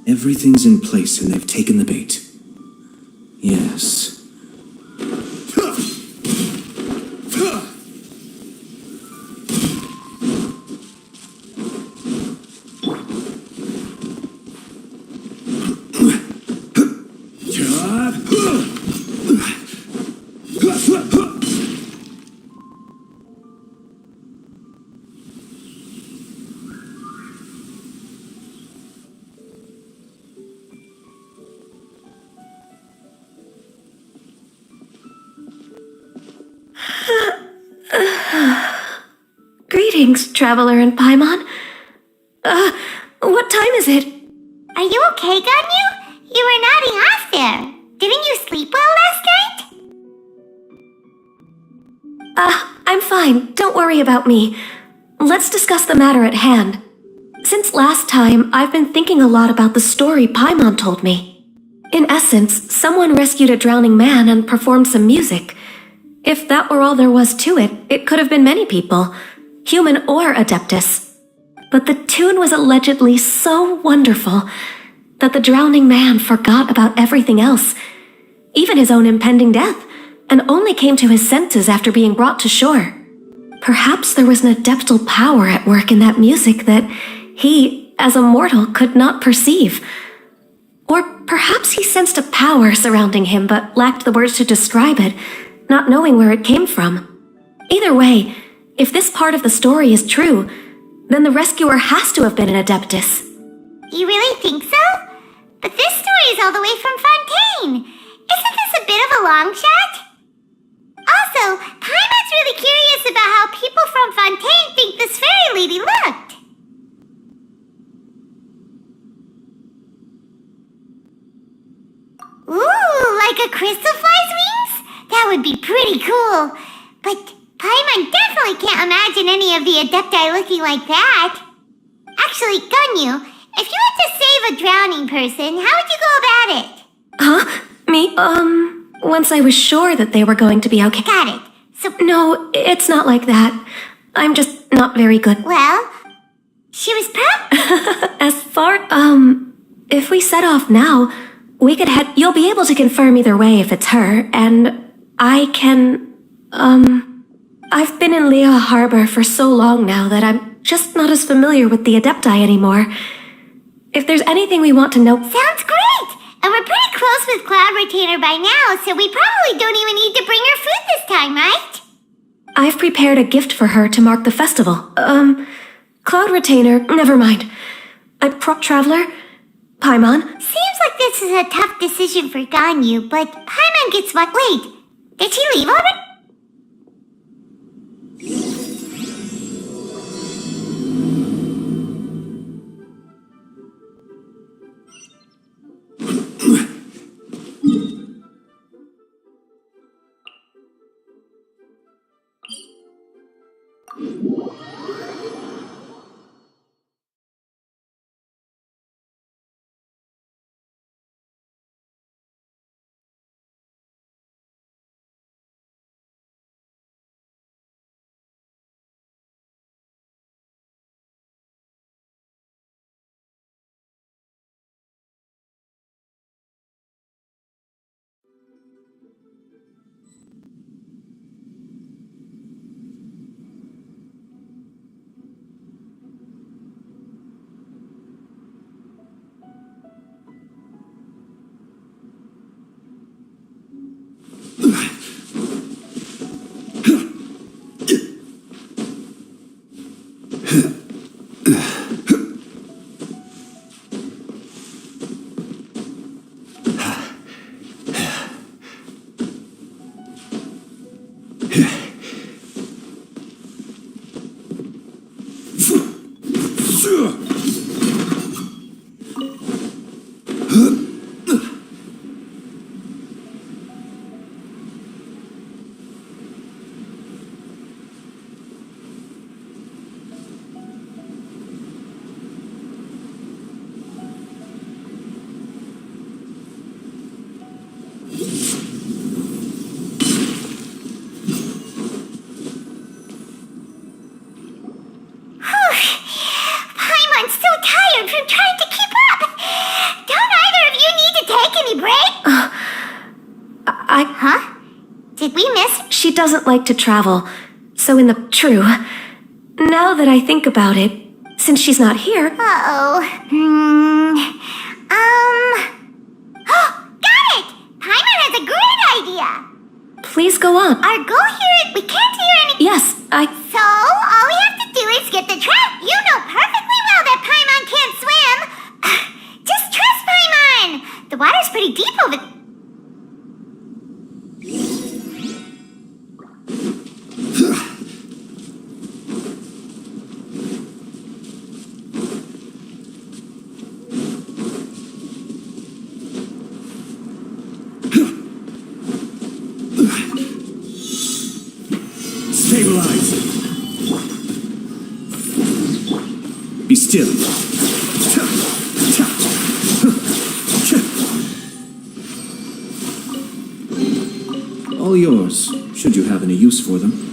Everything's in place and they've taken the bait. Yes. Greetings, Traveler and Paimon. What time is it? Are you okay, Ganyu? You were nodding off there. Didn't you sleep well last night? I'm fine. Don't worry about me. Let's discuss the matter at hand. Since last time, I've been thinking a lot about the story Paimon told me. In essence, someone rescued a drowning man and performed some music. If that were all there was to it, it could have been many people, human or Adeptus. But the tune was allegedly so wonderful that the drowning man forgot about everything else, even his own impending death, and only came to his senses after being brought to shore. Perhaps there was an adeptal power at work in that music that he, as a mortal, could not perceive. Or perhaps he sensed a power surrounding him but lacked the words to describe it, not knowing where it came from. Either way, if this part of the story is true, then the rescuer has to have been an Adeptus. You really think so? But this story is all the way from Fontaine. Isn't this a bit of a long shot? Also, Paimon's really curious about how people from Fontaine think this fairy lady looked. Ooh, like a crystal fly's wings? That would be pretty cool. But Paimon definitely can't imagine any of the Adepti looking like that. Actually, Ganyu, if you had to save a drowning person, how would you go about it? Huh? Me? Once I was sure that they were going to be okay. Got it. So, No, it's not like that. I'm just not very good. well, she was As far, if we set off now, we could head. You'll be able to confirm either way if it's her, and I can, I've been in Lea Harbor for so long now that I'm just not as familiar with the Adepti anymore. If there's anything we want to know. Sounds great! And we're pretty close with Cloud Retainer by now, so we probably don't even need to bring her food this time, right? I've prepared a gift for her to mark the festival. Cloud Retainer, never mind. Traveler? Paimon? Seems like this is a tough decision for Ganyu, but Paimon gets what? Wait, did she leave already? Huh? Did we miss? She doesn't like to travel, so true. Now that I think about it, since she's not here... Uh-oh. Got it! Paimon has a great idea! Please go on. Our goal here is we can't hear any... Yes, So, all we have to do is get the trap. You know perfectly well that Paimon can't swim. Just trust Paimon! The water's pretty deep over... Stabilize. Be still. All yours, should you have any use for them.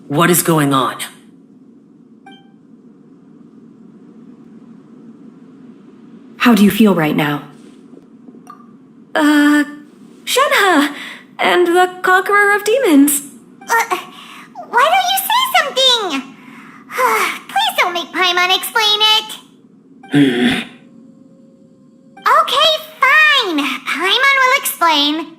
What is going on? How do you feel right now? Shenhe! And the Conqueror of Demons! Why don't you say something? Please don't make Paimon explain it. Okay, fine. Paimon will explain.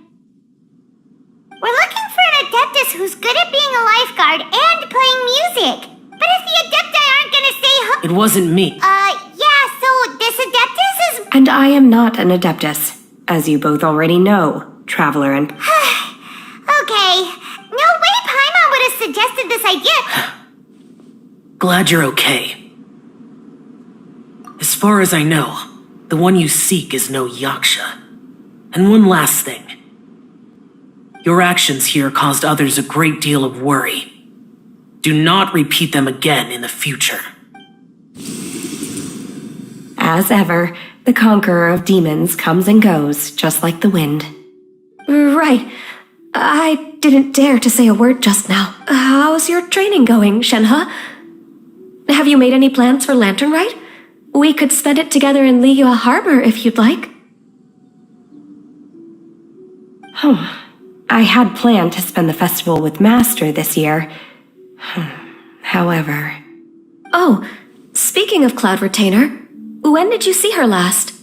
We're looking for an Adeptus who's good at being a lifeguard and playing music. But if the Adepti aren't gonna stay home... It wasn't me. Yeah, so this Adeptus is... And I am not an Adeptus, as you both already know, Traveler and... Okay. No way Paimon would have suggested this idea. Glad you're okay. As far as I know, the one you seek is no Yaksha. And one last thing. Your actions here caused others a great deal of worry. Do not repeat them again in the future. As ever, the Conqueror of Demons comes and goes, just like the wind. Right. I didn't dare to say a word just now. How's your training going, Shenhe? Have you made any plans for Lantern Rite? We could spend it together in Liyue Harbor if you'd like. I had planned to spend the festival with Master this year. However... Oh, speaking of Cloud Retainer, when did you see her last?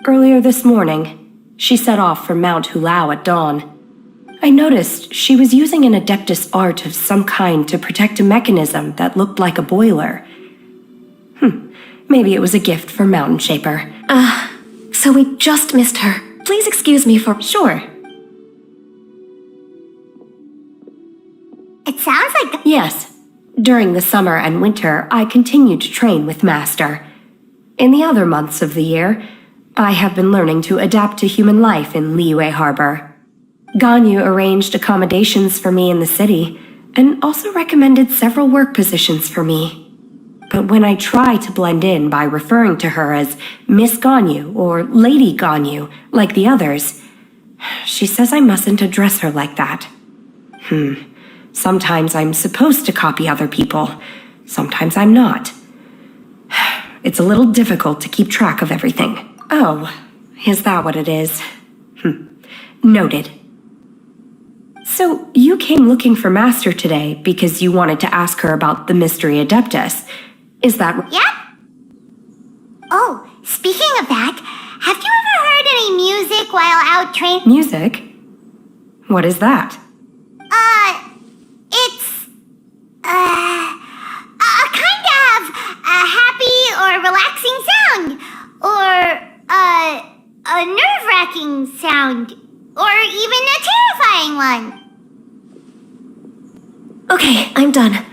Earlier this morning. She set off for Mount Hulao at dawn. I noticed she was using an Adeptus art of some kind to protect a mechanism that looked like a boiler. Maybe it was a gift for Mountain Shaper. So we just missed her. Please excuse me for... Sure. It sounds like... Yes. During the summer and winter, I continued to train with Master. In the other months of the year, I have been learning to adapt to human life in Liyue Harbor. Ganyu arranged accommodations for me in the city, and also recommended several work positions for me. But when I try to blend in by referring to her as Miss Ganyu or Lady Ganyu, like the others, she says I mustn't address her like that. Sometimes I'm supposed to copy other people, sometimes I'm not. It's a little difficult to keep track of everything. Oh, is that what it is? Noted. So, you came looking for Master today because you wanted to ask her about the Mystery Adeptus. Is that... Yep. Oh, speaking of that, have you ever heard any music while out training? Music? What is that? It's, a kind of a happy or relaxing sound, or, a nerve-wracking sound, or even a terrifying one. Okay, I'm done.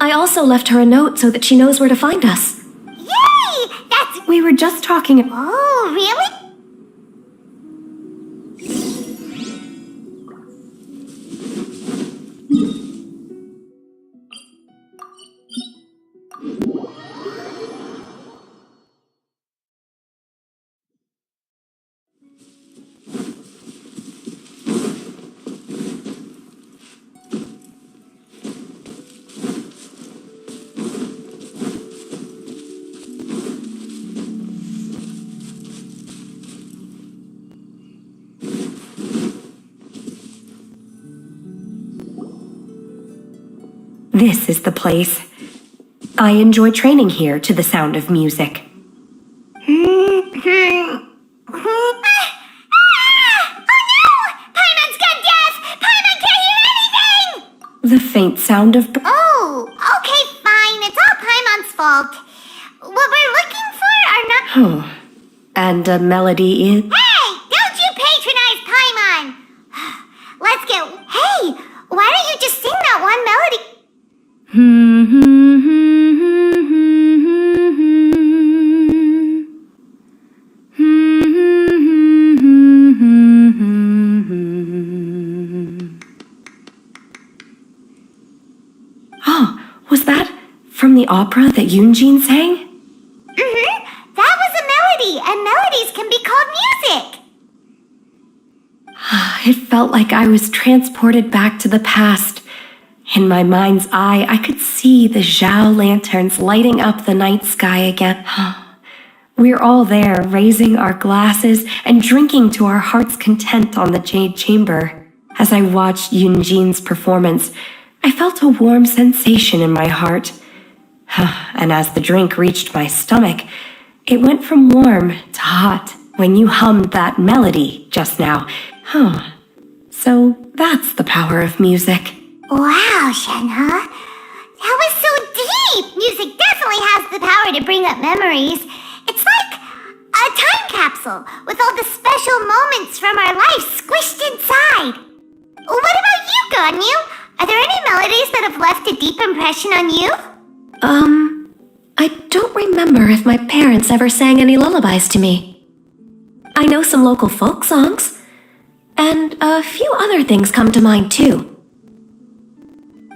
I also left her a note so that she knows where to find us. Yay! That's... We were just talking. Oh, really? This is the place. I enjoy training here to the sound of music. Oh no! Paimon's gone deaf! Paimon can't hear anything! The faint sound of... Oh, okay, fine. It's all Paimon's fault. What we're looking for are not... Oh. And a melody is... Hey! Don't you patronize Paimon! Let's get... Hey! Why don't you just sing that one melody? Oh, was that from the opera that Yunjin sang? That was a melody, and melodies can be called music. It felt like I was transported back to the past. In my mind's eye, I could see the Zhao lanterns lighting up the night sky again. We're all there, raising our glasses and drinking to our heart's content on the Jade Chamber. As I watched Yunjin's performance, I felt a warm sensation in my heart. And as the drink reached my stomach, it went from warm to hot when you hummed that melody just now. So that's the power of music. Wow, Shenhe. That was so deep! Music definitely has the power to bring up memories. It's like a time capsule with all the special moments from our lives squished inside. What about you, Ganyu? Are there any melodies that have left a deep impression on you? I don't remember if my parents ever sang any lullabies to me. I know some local folk songs, and a few other things come to mind too.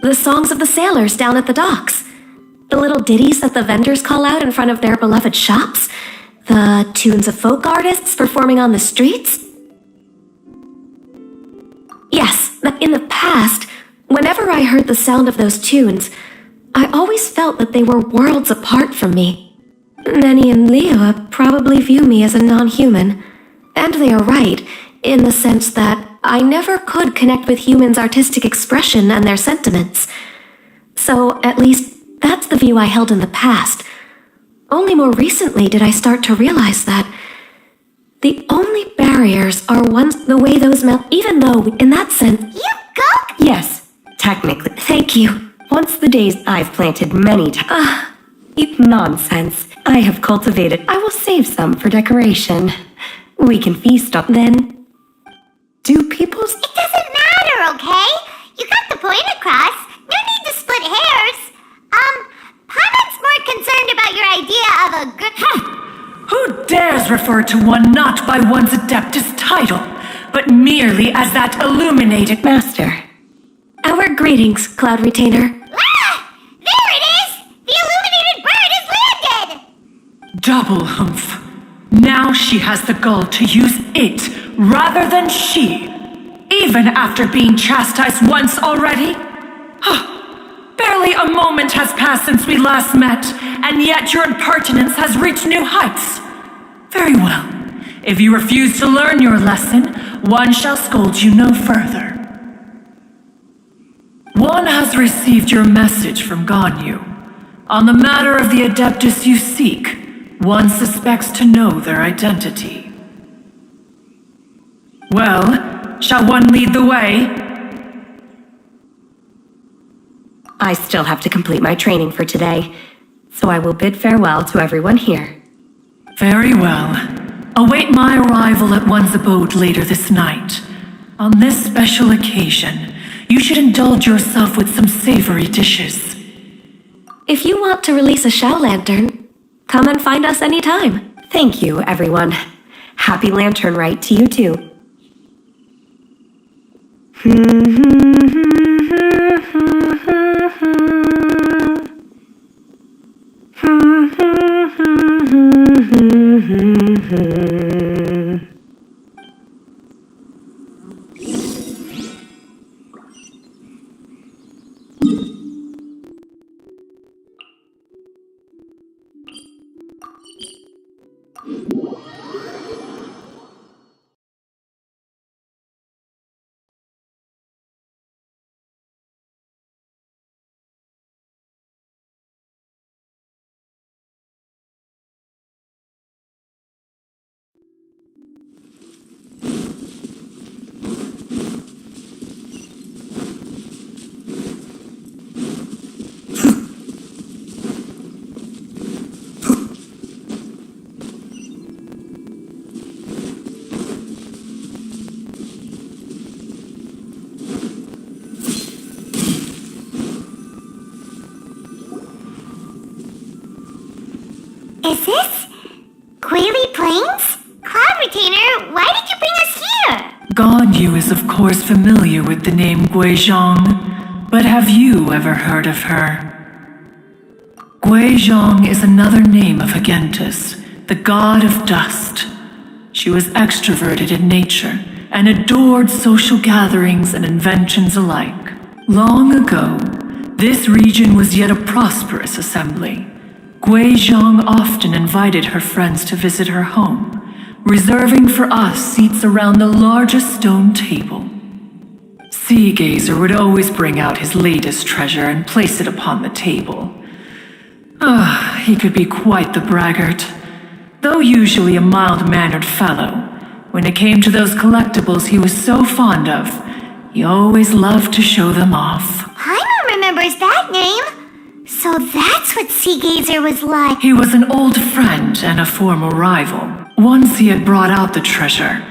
The songs of the sailors down at the docks, the little ditties that the vendors call out in front of their beloved shops, the tunes of folk artists performing on the streets. Yes, in the past, whenever I heard the sound of those tunes, I always felt that they were worlds apart from me. Nenny and Leah probably view me as a non-human, and they are right, in the sense that I never could connect with humans' artistic expression and their sentiments. So, at least, that's the view I held in the past. Only more recently did I start to realize that the only barriers are ones the way those even though, in that sense... You gunk! Yes, technically. Thank you. Once the days I've planted many times. Nonsense. I have cultivated. I will save some for decoration. We can feast on then. Do people's... It doesn't matter, okay? You got the point across. No need to split hairs. Paimon's more concerned about your idea of a good... Who dares refer to one not by one's Adeptus title, but merely as that illuminated Master? Our greetings, Cloud Retainer. Ah! There it is! The illuminated bird has landed! double humph. Now she has the gall to use it rather than she, even after being chastised once already. Barely a moment has passed since we last met, and yet your impertinence has reached new heights. Very well. If you refuse to learn your lesson, one shall scold you no further. One has received your message from Ganyu on the matter of the Adeptus you seek. one suspects to know their identity. Well, shall one lead the way? I still have to complete my training for today, so I will bid farewell to everyone here. Very well. Await my arrival at one's abode later this night. On this special occasion, you should indulge yourself with some savory dishes. If you want to release a Xiao Lantern, come and find us anytime. Thank you, everyone. Happy Lantern Rite to you too. Is this Quaily Plains? Cloud Retainer, why did you bring us here? Ganyu is of course familiar with the name Guizhong, but have you ever heard of her? Guizhong is another name of Agentis, the god of dust. She was extroverted in nature and adored social gatherings and inventions alike. Long ago, this region was yet a prosperous assembly. Guizhong often invited her friends to visit her home, reserving for us seats around the largest stone table. Sea Gazer would always bring out his latest treasure and place it upon the table. He could be quite the braggart. Though usually a mild-mannered fellow, when it came to those collectibles he was so fond of, he always loved to show them off. Paimon remembers that name. So that's what Sea Gazer was like. He was an old friend and a former rival. Once he had brought out the treasure,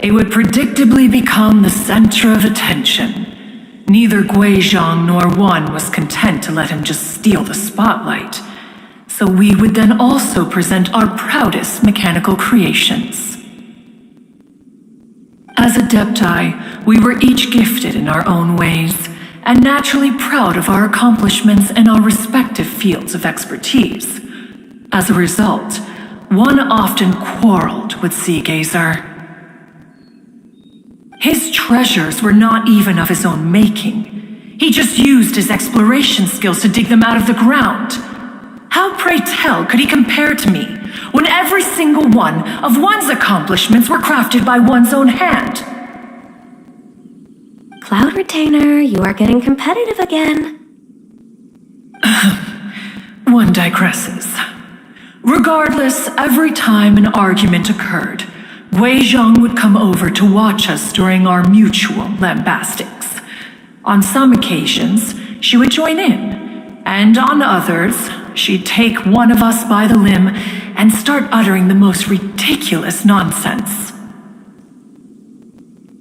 it would predictably become the center of attention. Neither Guizhong nor one was content to let him just steal the spotlight. So we would then also present our proudest mechanical creations. As Adepti, we were each gifted in our own ways, and naturally proud of our accomplishments in our respective fields of expertise. As a result, one often quarreled with Sea Gazer. His treasures were not even of his own making. He just used his exploration skills to dig them out of the ground. How, pray tell, could he compare to me, when every single one of one's accomplishments were crafted by one's own hand? Cloud Retainer, you are getting competitive again. One digresses. Regardless, every time an argument occurred, Guizhong would come over to watch us during our mutual lambastics. On some occasions, she would join in, and on others, she'd take one of us by the limb and start uttering the most ridiculous nonsense.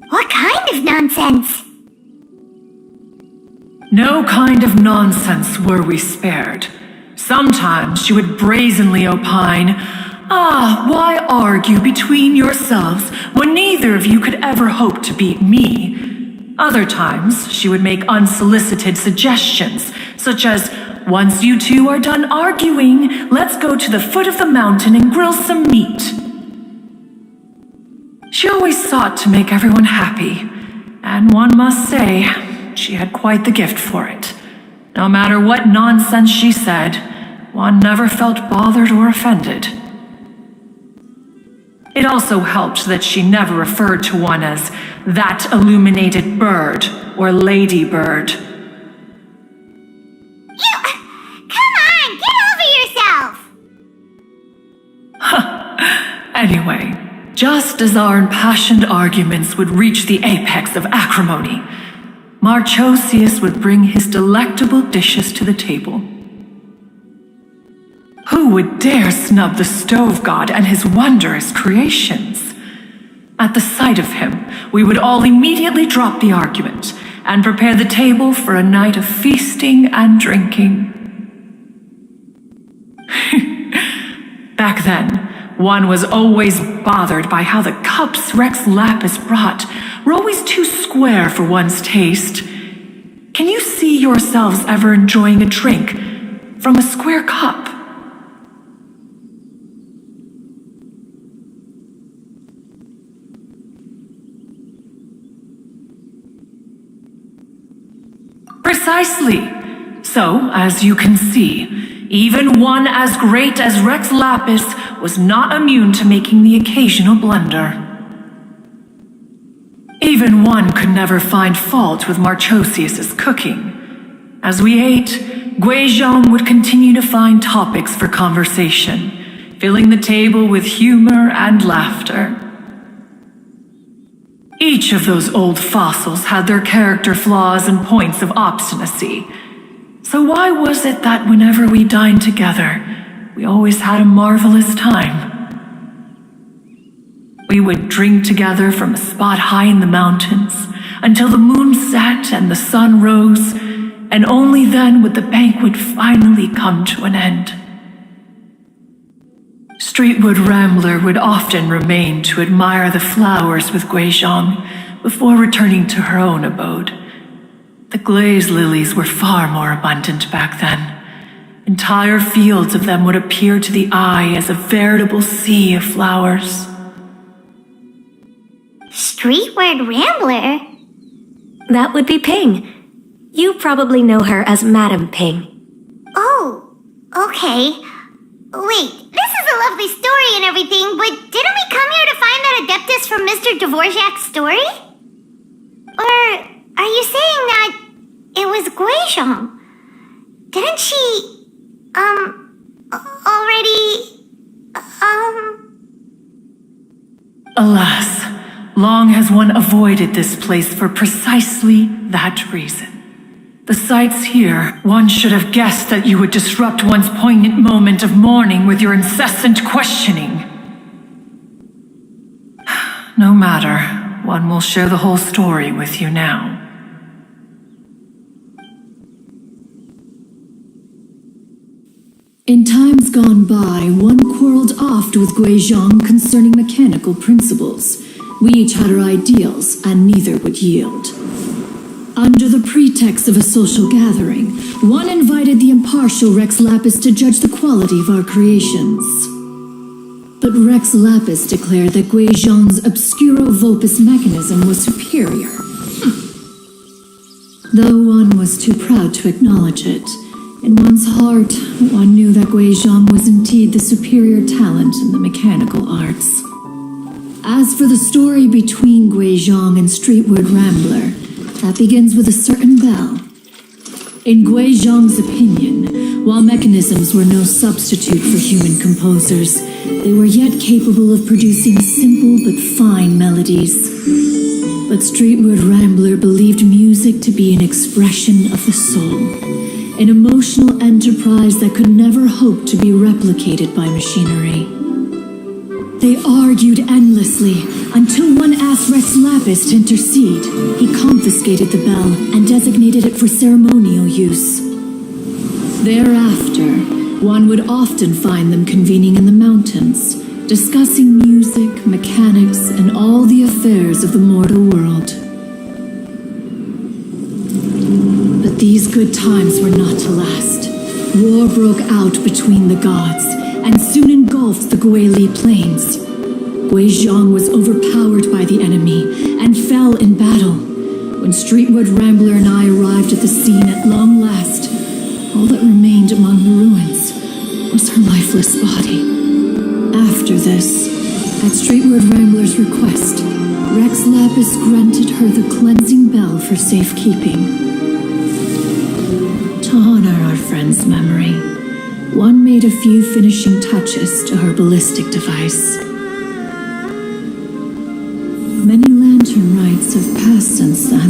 What kind of nonsense? No kind of nonsense were we spared. Sometimes she would brazenly opine, why argue between yourselves when neither of you could ever hope to beat me? Other times, she would make unsolicited suggestions, such as, once you two are done arguing, let's go to the foot of the mountain and grill some meat. She always sought to make everyone happy, and one must say, she had quite the gift for it. No matter what nonsense she said, one never felt bothered or offended. It also helped that she never referred to one as that illuminated bird or ladybird. Come on, get over yourself! Anyway, just as our impassioned arguments would reach the apex of acrimony, Marchosius would bring his delectable dishes to the table. Who would dare snub the stove god and his wondrous creations? At the sight of him, we would all immediately drop the argument and prepare the table for a night of feasting and drinking. Back then, one was always bothered by how the cups Rex Lapis brought were always too square for one's taste. Can you see yourselves ever enjoying a drink from a square cup? Precisely. So, as you can see, even one as great as Rex Lapis was not immune to making the occasional blunder. Even one could never find fault with Marchosius's cooking. As we ate, Guizhong would continue to find topics for conversation, filling the table with humor and laughter. Each of those old fossils had their character flaws and points of obstinacy. So why was it that whenever we dined together, we always had a marvelous time? We would drink together from a spot high in the mountains until the moon set and the sun rose, and only then would the banquet finally come to an end. Streetwood Rambler would often remain to admire the flowers with Guizhong before returning to her own abode. The glaze lilies were far more abundant back then. Entire fields of them would appear to the eye as a veritable sea of flowers. Streetward Rambler? That would be Ping. You probably know her as Madam Ping. Oh, okay. Wait, this is a lovely story and everything, but didn't we come here to find that Adeptus from Mr. Dvorak's story? Or are you saying that it was Guizhong? Didn't she, already, Alas, long has one avoided this place for precisely that reason. The sights here, one should have guessed that you would disrupt one's poignant moment of mourning with your incessant questioning. No matter, one will share the whole story with you now. In times gone by, one quarreled oft with Guizhong concerning mechanical principles. We each had our ideals, and neither would yield. Under the pretext of a social gathering, one invited the impartial Rex Lapis to judge the quality of our creations. But Rex Lapis declared that Guizhong's obscuro vulpus mechanism was superior. Though one was too proud to acknowledge it, in one's heart, one knew that Guizhong was indeed the superior talent in the mechanical arts. As for the story between Guizhong and Streetward Rambler, that begins with a certain bell. In Guizhong's opinion, while mechanisms were no substitute for human composers, they were yet capable of producing simple but fine melodies. But Streetward Rambler believed music to be an expression of the soul, an emotional enterprise that could never hope to be replicated by machinery. They argued endlessly until one asked Rex Lapis to intercede. He confiscated the bell and designated it for ceremonial use. Thereafter, one would often find them convening in the mountains, discussing music, mechanics, and all the affairs of the mortal world. But these good times were not to last. War broke out between the gods, and soon engulfed the Guili plains. Guizhong was overpowered by the enemy, and fell in battle. When Streetwood Rambler and I arrived at the scene at long last, all that remained among the ruins was her lifeless body. After this, at Streetwood Rambler's request, Rex Lapis granted her the cleansing bell for safekeeping. To honor our friend's memory, one made a few finishing touches to her ballistic device. have passed since then.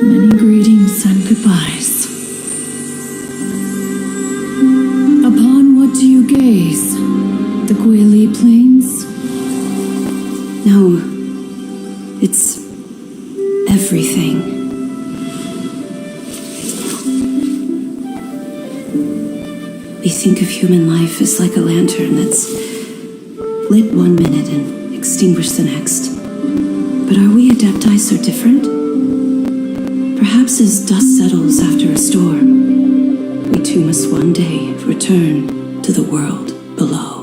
Many greetings and goodbyes. Upon what do you gaze? The Guili Plains? No, it's everything. We think of human life as like a lantern that's lit one minute and extinguished the next. But are we Adepti so different? Perhaps as dust settles after a storm, we too must one day return to the world below.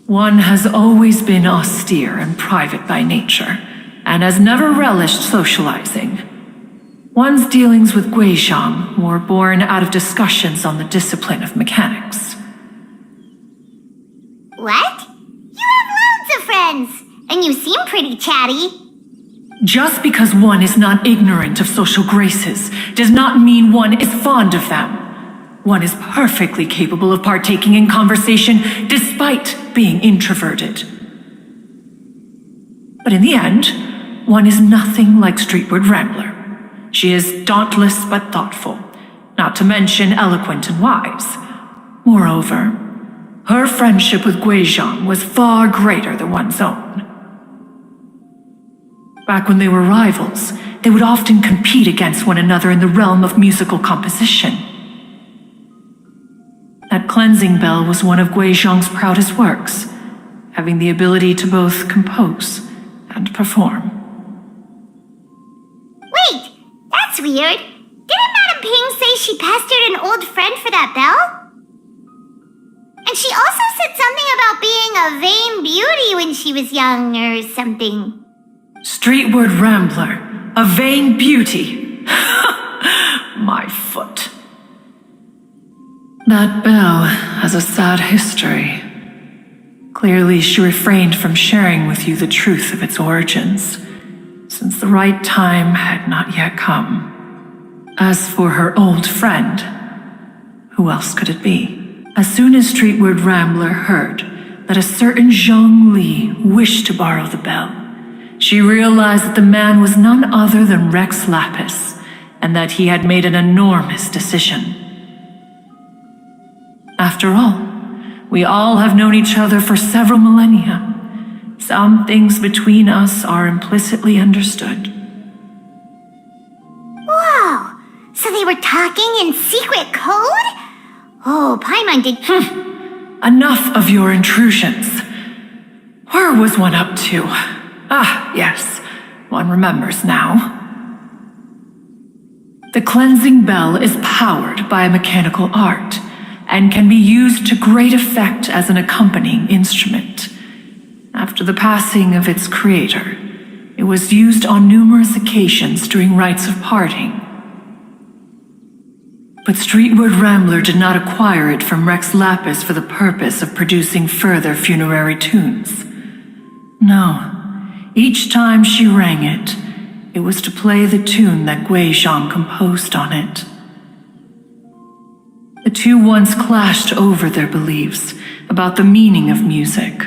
One has always been austere and private by nature, and has never relished socializing. One's dealings with Guizhong were born out of discussions on the discipline of mechanics. What? You have loads of friends, and you seem pretty chatty. Just because one is not ignorant of social graces does not mean one is fond of them. One is perfectly capable of partaking in conversation despite being introverted. But in the end, one is nothing like Streetward Rambler. She is dauntless but thoughtful, not to mention eloquent and wise. Moreover, her friendship with Guizhong was far greater than one's own. Back when they were rivals, they would often compete against one another in the realm of musical composition. That cleansing bell was one of Guizhong's proudest works, having the ability to both compose and perform. Wait, that's weird. Didn't Madame Ping say she pestered an old friend for that bell? And she also said something about being a vain beauty when she was young or something. Streetward Rambler, a vain beauty. My foot. That bell has a sad history. Clearly, she refrained from sharing with you the truth of its origins, since the right time had not yet come. As for her old friend, who else could it be? As soon as Streetward Rambler heard that a certain Zhang Li wished to borrow the bell, she realized that the man was none other than Rex Lapis, and that he had made an enormous decision. After all, we all have known each other for several millennia. Some things between us are implicitly understood. Whoa! So they were talking in secret code? Oh, Paimon did... Enough of your intrusions. Where was one up to? Ah, yes, one remembers now. The cleansing bell is powered by a mechanical art, and can be used to great effect as an accompanying instrument. After the passing of its creator, it was used on numerous occasions during rites of parting. But Streetward Rambler did not acquire it from Rex Lapis for the purpose of producing further funerary tunes. No, each time she rang it, it was to play the tune that Guizhong composed on it. The two once clashed over their beliefs about the meaning of music.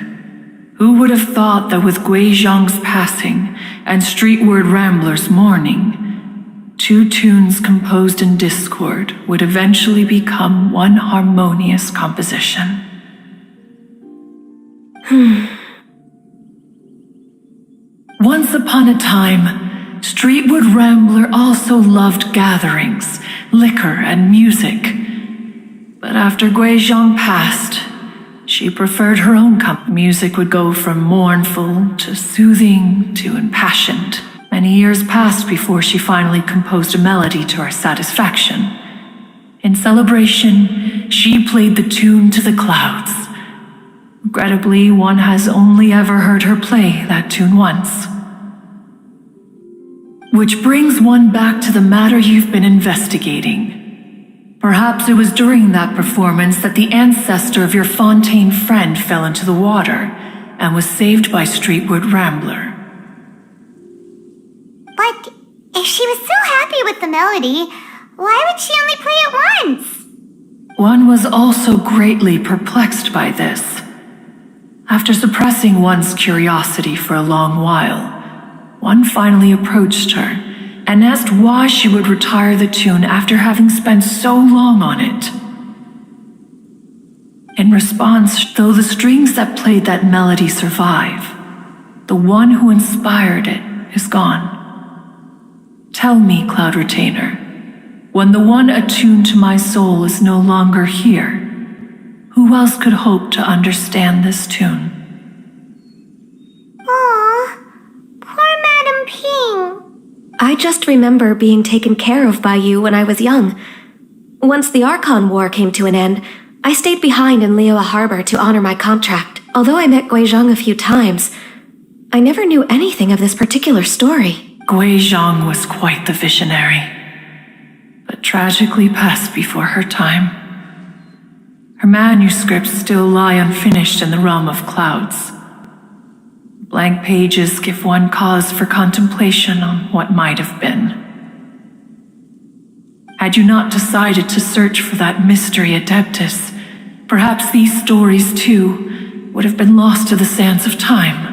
Who would have thought that with Guizhong's passing and Streetward Rambler's mourning, two tunes composed in discord would eventually become one harmonious composition? Once upon a time, Streetward Rambler also loved gatherings, liquor, and music. But after Guizhong passed, she preferred her own company. Music would go from mournful to soothing to impassioned. Many years passed before she finally composed a melody to her satisfaction. In celebration, she played the tune to the clouds. Regrettably, one has only ever heard her play that tune once. Which brings one back to the matter you've been investigating. Perhaps it was during that performance that the ancestor of your Fontaine friend fell into the water and was saved by Streetward Rambler. But if she was so happy with the melody, why would she only play it once? One was also greatly perplexed by this. After suppressing one's curiosity for a long while, one finally approached her and asked why she would retire the tune after having spent so long on it. In response, though the strings that played that melody survive, the one who inspired it is gone. Tell me, Cloud Retainer, when the one attuned to my soul is no longer here, who else could hope to understand this tune? Aw, poor Madam Ping. I just remember being taken care of by you when I was young. Once the Archon War came to an end, I stayed behind in Liyue Harbor to honor my contract. Although I met Guizhong a few times, I never knew anything of this particular story. Guizhong was quite the visionary, but tragically passed before her time. Her manuscripts still lie unfinished in the realm of clouds. Blank pages give one cause for contemplation on what might have been. Had you not decided to search for that mystery Adeptus, perhaps these stories, too, would have been lost to the sands of time.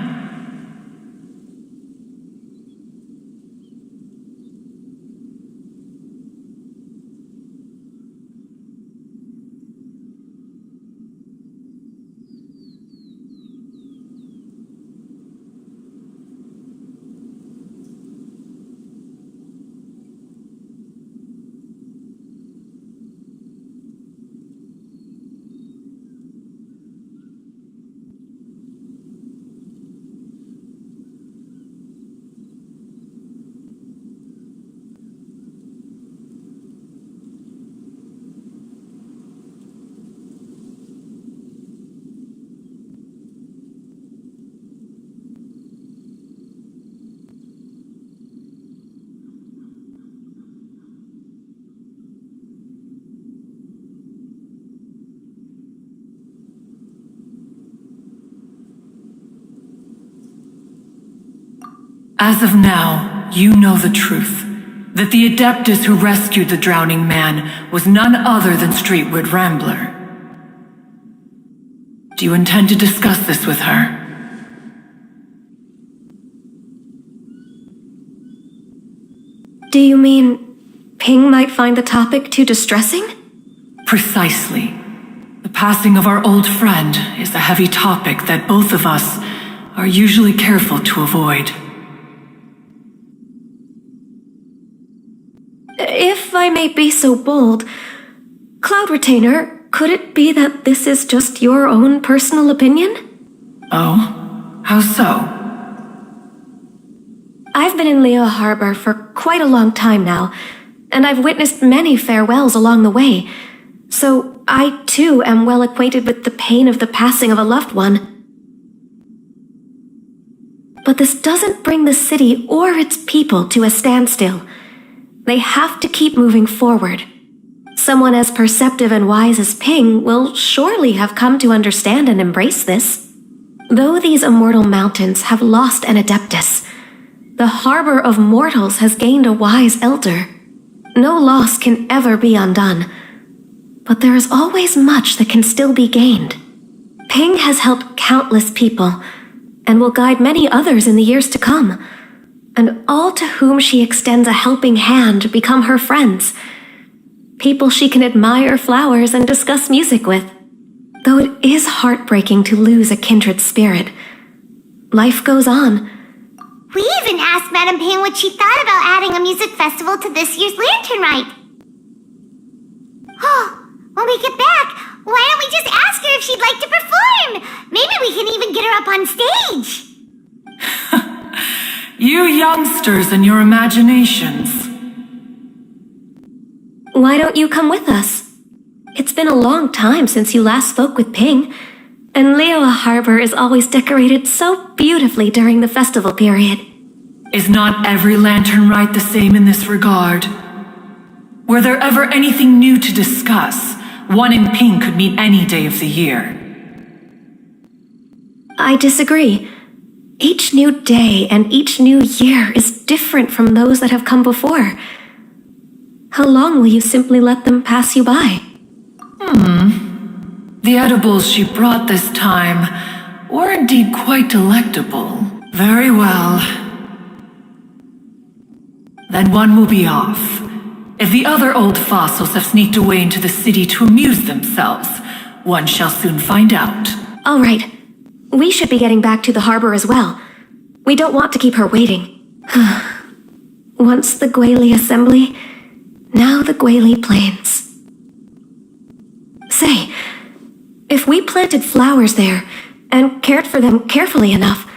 As of now, you know the truth. That the Adeptus who rescued the drowning man was none other than Streetwood Rambler. Do you intend to discuss this with her? Do you mean Ping might find the topic too distressing? Precisely. The passing of our old friend is a heavy topic that both of us are usually careful to avoid. If I may be so bold, Cloud Retainer, could it be that this is just your own personal opinion? Oh? How so? I've been in Liyue Harbor for quite a long time now, and I've witnessed many farewells along the way, so I too am well acquainted with the pain of the passing of a loved one. But this doesn't bring the city or its people to a standstill. They have to keep moving forward. Someone as perceptive and wise as Ping will surely have come to understand and embrace this. Though these immortal mountains have lost an Adeptus, the harbor of mortals has gained a wise elder. No loss can ever be undone, but there is always much that can still be gained. Ping has helped countless people, and will guide many others in the years to come. And all to whom she extends a helping hand become her friends. People she can admire flowers and discuss music with. Though it is heartbreaking to lose a kindred spirit, life goes on. We even asked Madam Ping what she thought about adding a music festival to this year's Lantern Rite. Oh, when we get back, why don't we just ask her if she'd like to perform? Maybe we can even get her up on stage. You youngsters and your imaginations. Why don't you come with us? It's been a long time since you last spoke with Ping, and Liyue Harbor is always decorated so beautifully during the festival period. Is not every Lantern Rite the same in this regard? Were there ever anything new to discuss, one in Ping could meet any day of the year. I disagree. Each new day and each new year is different from those that have come before. How long will you simply let them pass you by? The edibles she brought this time or indeed quite delectable. Very well. Then one will be off. If the other old fossils have sneaked away into the city to amuse themselves, one shall soon find out. All right. We should be getting back to the harbor as well. We don't want to keep her waiting. Once the Guili assembly, now the Guili plains. Say, if we planted flowers there and cared for them carefully enough,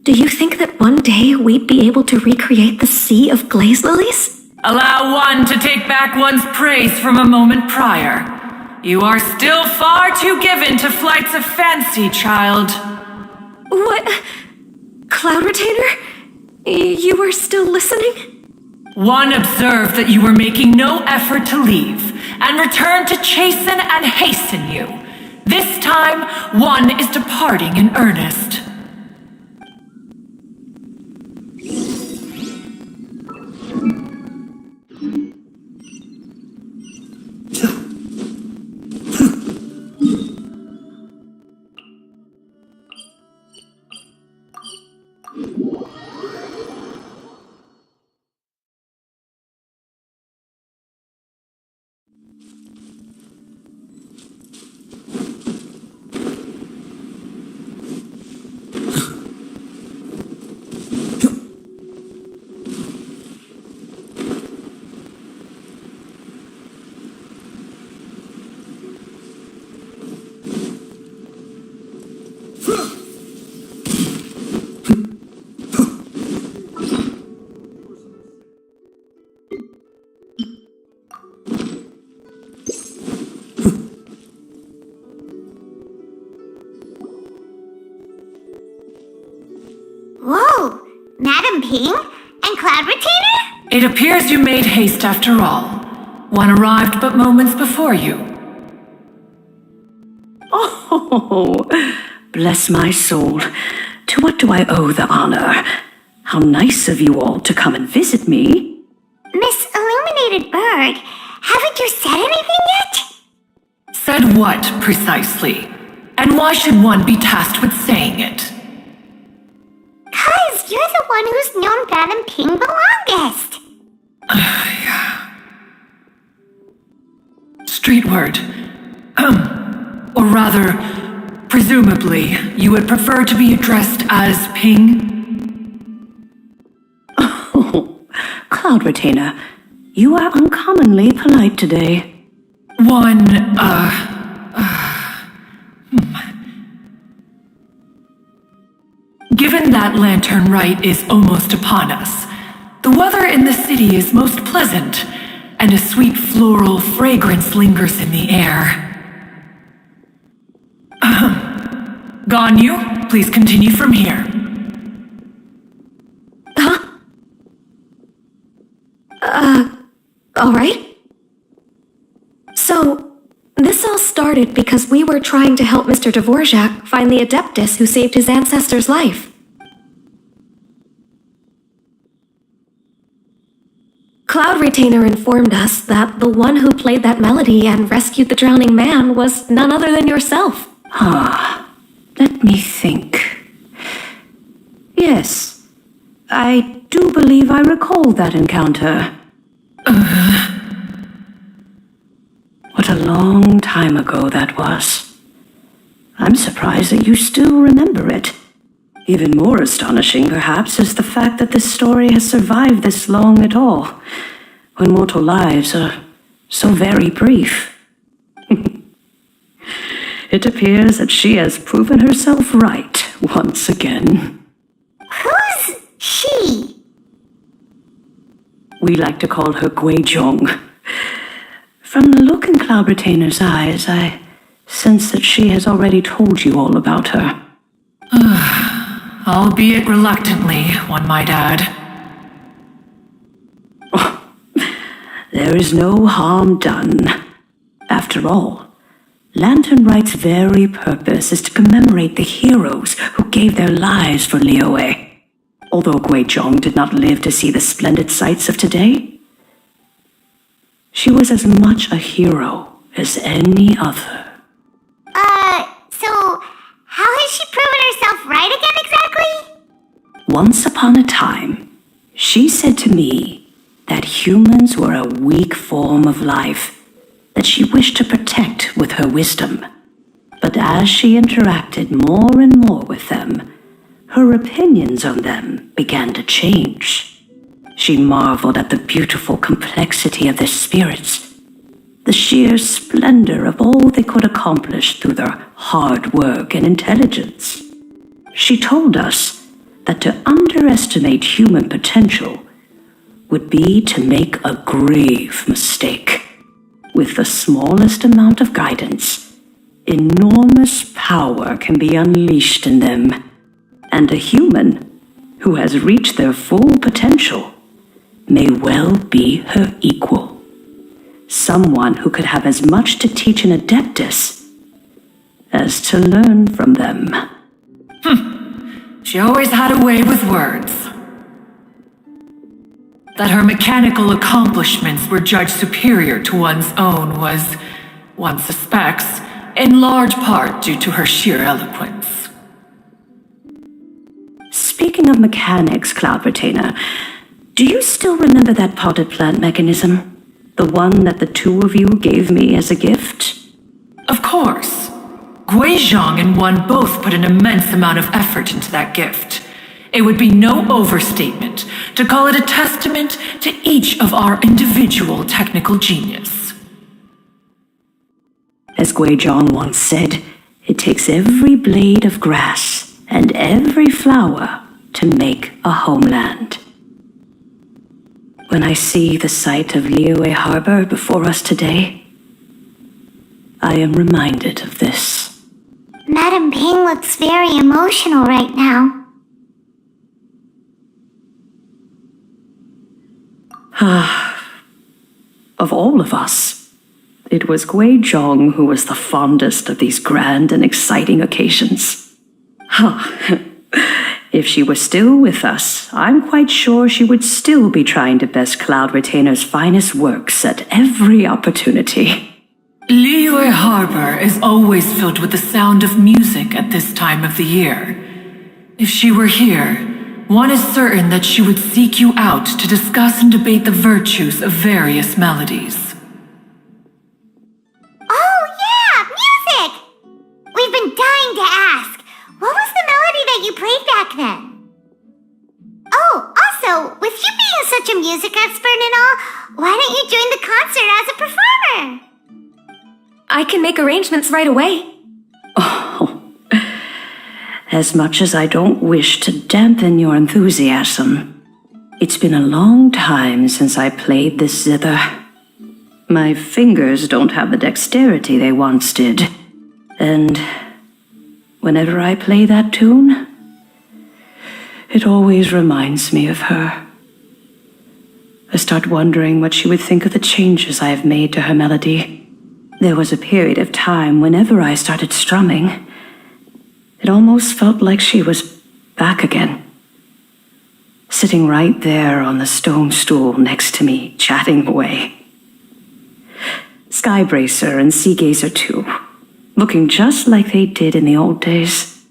do you think that one day we'd be able to recreate the sea of glaze lilies? Allow one to take back one's praise from a moment prior. You are still far too given to flights of fancy, child. What? Cloud Retainer? You were still listening? One observed that you were making no effort to leave, and returned to chasten and hasten you. This time, one is departing in earnest. Whoa! Madam Ping? And Cloud Retainer? It appears you made haste after all. One arrived but moments before you. Oh, bless my soul. To what do I owe the honor? How nice of you all to come and visit me. Miss Illuminated Bird, haven't you said anything yet? Said what, precisely? And why should one be tasked with saying it? 'Cause you're the one who's known Madam Ping the longest. Street word. Or rather, presumably, you would prefer to be addressed as Ping? Oh, Cloud Retainer, you are uncommonly polite today. Given that Lantern Rite is almost upon us, the weather in the city is most pleasant, and a sweet floral fragrance lingers in the air. Ganyu, please continue from here. All right. So, this all started because we were trying to help Mr. Dvorak find the Adeptus who saved his ancestor's life. Cloud Retainer informed us that the one who played that melody and rescued the drowning man was none other than yourself. Let me think. Yes, I do believe I recall that encounter. What a long time ago that was. I'm surprised that you still remember it. Even more astonishing, perhaps, is the fact that this story has survived this long at all, when mortal lives are so very brief. It appears that she has proven herself right once again. Who's she? We like to call her Guizhong. From the look in Cloud Retainer's eyes, I sense that she has already told you all about her. Albeit reluctantly, one might add. There is no harm done. After all, Lantern Rite's very purpose is to commemorate the heroes who gave their lives for Liyue. Although Guizhong did not live to see the splendid sights of today, she was as much a hero as any other. So, how has she proven once upon a time, she said to me that humans were a weak form of life that she wished to protect with her wisdom. But as she interacted more and more with them, her opinions on them began to change. She marveled at the beautiful complexity of their spirits, the sheer splendor of all they could accomplish through their hard work and intelligence. She told us that to underestimate human potential would be to make a grave mistake. With the smallest amount of guidance, enormous power can be unleashed in them, and a human who has reached their full potential may well be her equal. Someone who could have as much to teach an adeptus as to learn from them. She always had a way with words. That her mechanical accomplishments were judged superior to one's own was, one suspects, in large part due to her sheer eloquence. Speaking of mechanics, Cloud Retainer, do you still remember that potted plant mechanism? The one that the two of you gave me as a gift? Of course. Guizhong and One both put an immense amount of effort into that gift. It would be no overstatement to call it a testament to each of our individual technical genius. As Guizhong once said, it takes every blade of grass and every flower to make a homeland. When I see the sight of Liyue Harbor before us today, I am reminded of this. Madam Ping looks very emotional right now. Of all of us, it was Guizhong who was the fondest of these grand and exciting occasions. If she were still with us, I'm quite sure she would still be trying to best Cloud Retainer's finest works at every opportunity. Liyue Harbor is always filled with the sound of music at this time of the year. If she were here, one is certain that she would seek you out to discuss and debate the virtues of various melodies. Oh yeah, music! We've been dying to ask, what was the melody that you played back then? Oh, also, with you being such a music expert and all, why don't you join the concert as a performer? I can make arrangements right away. Oh, as much as I don't wish to dampen your enthusiasm, it's been a long time since I played this zither. My fingers don't have the dexterity they once did, and whenever I play that tune, it always reminds me of her. I start wondering what she would think of the changes I have made to her melody. There was a period of time whenever I started strumming, it almost felt like she was back again. Sitting right there on the stone stool next to me, chatting away. Skybracer and Seagazer too, looking just like they did in the old days.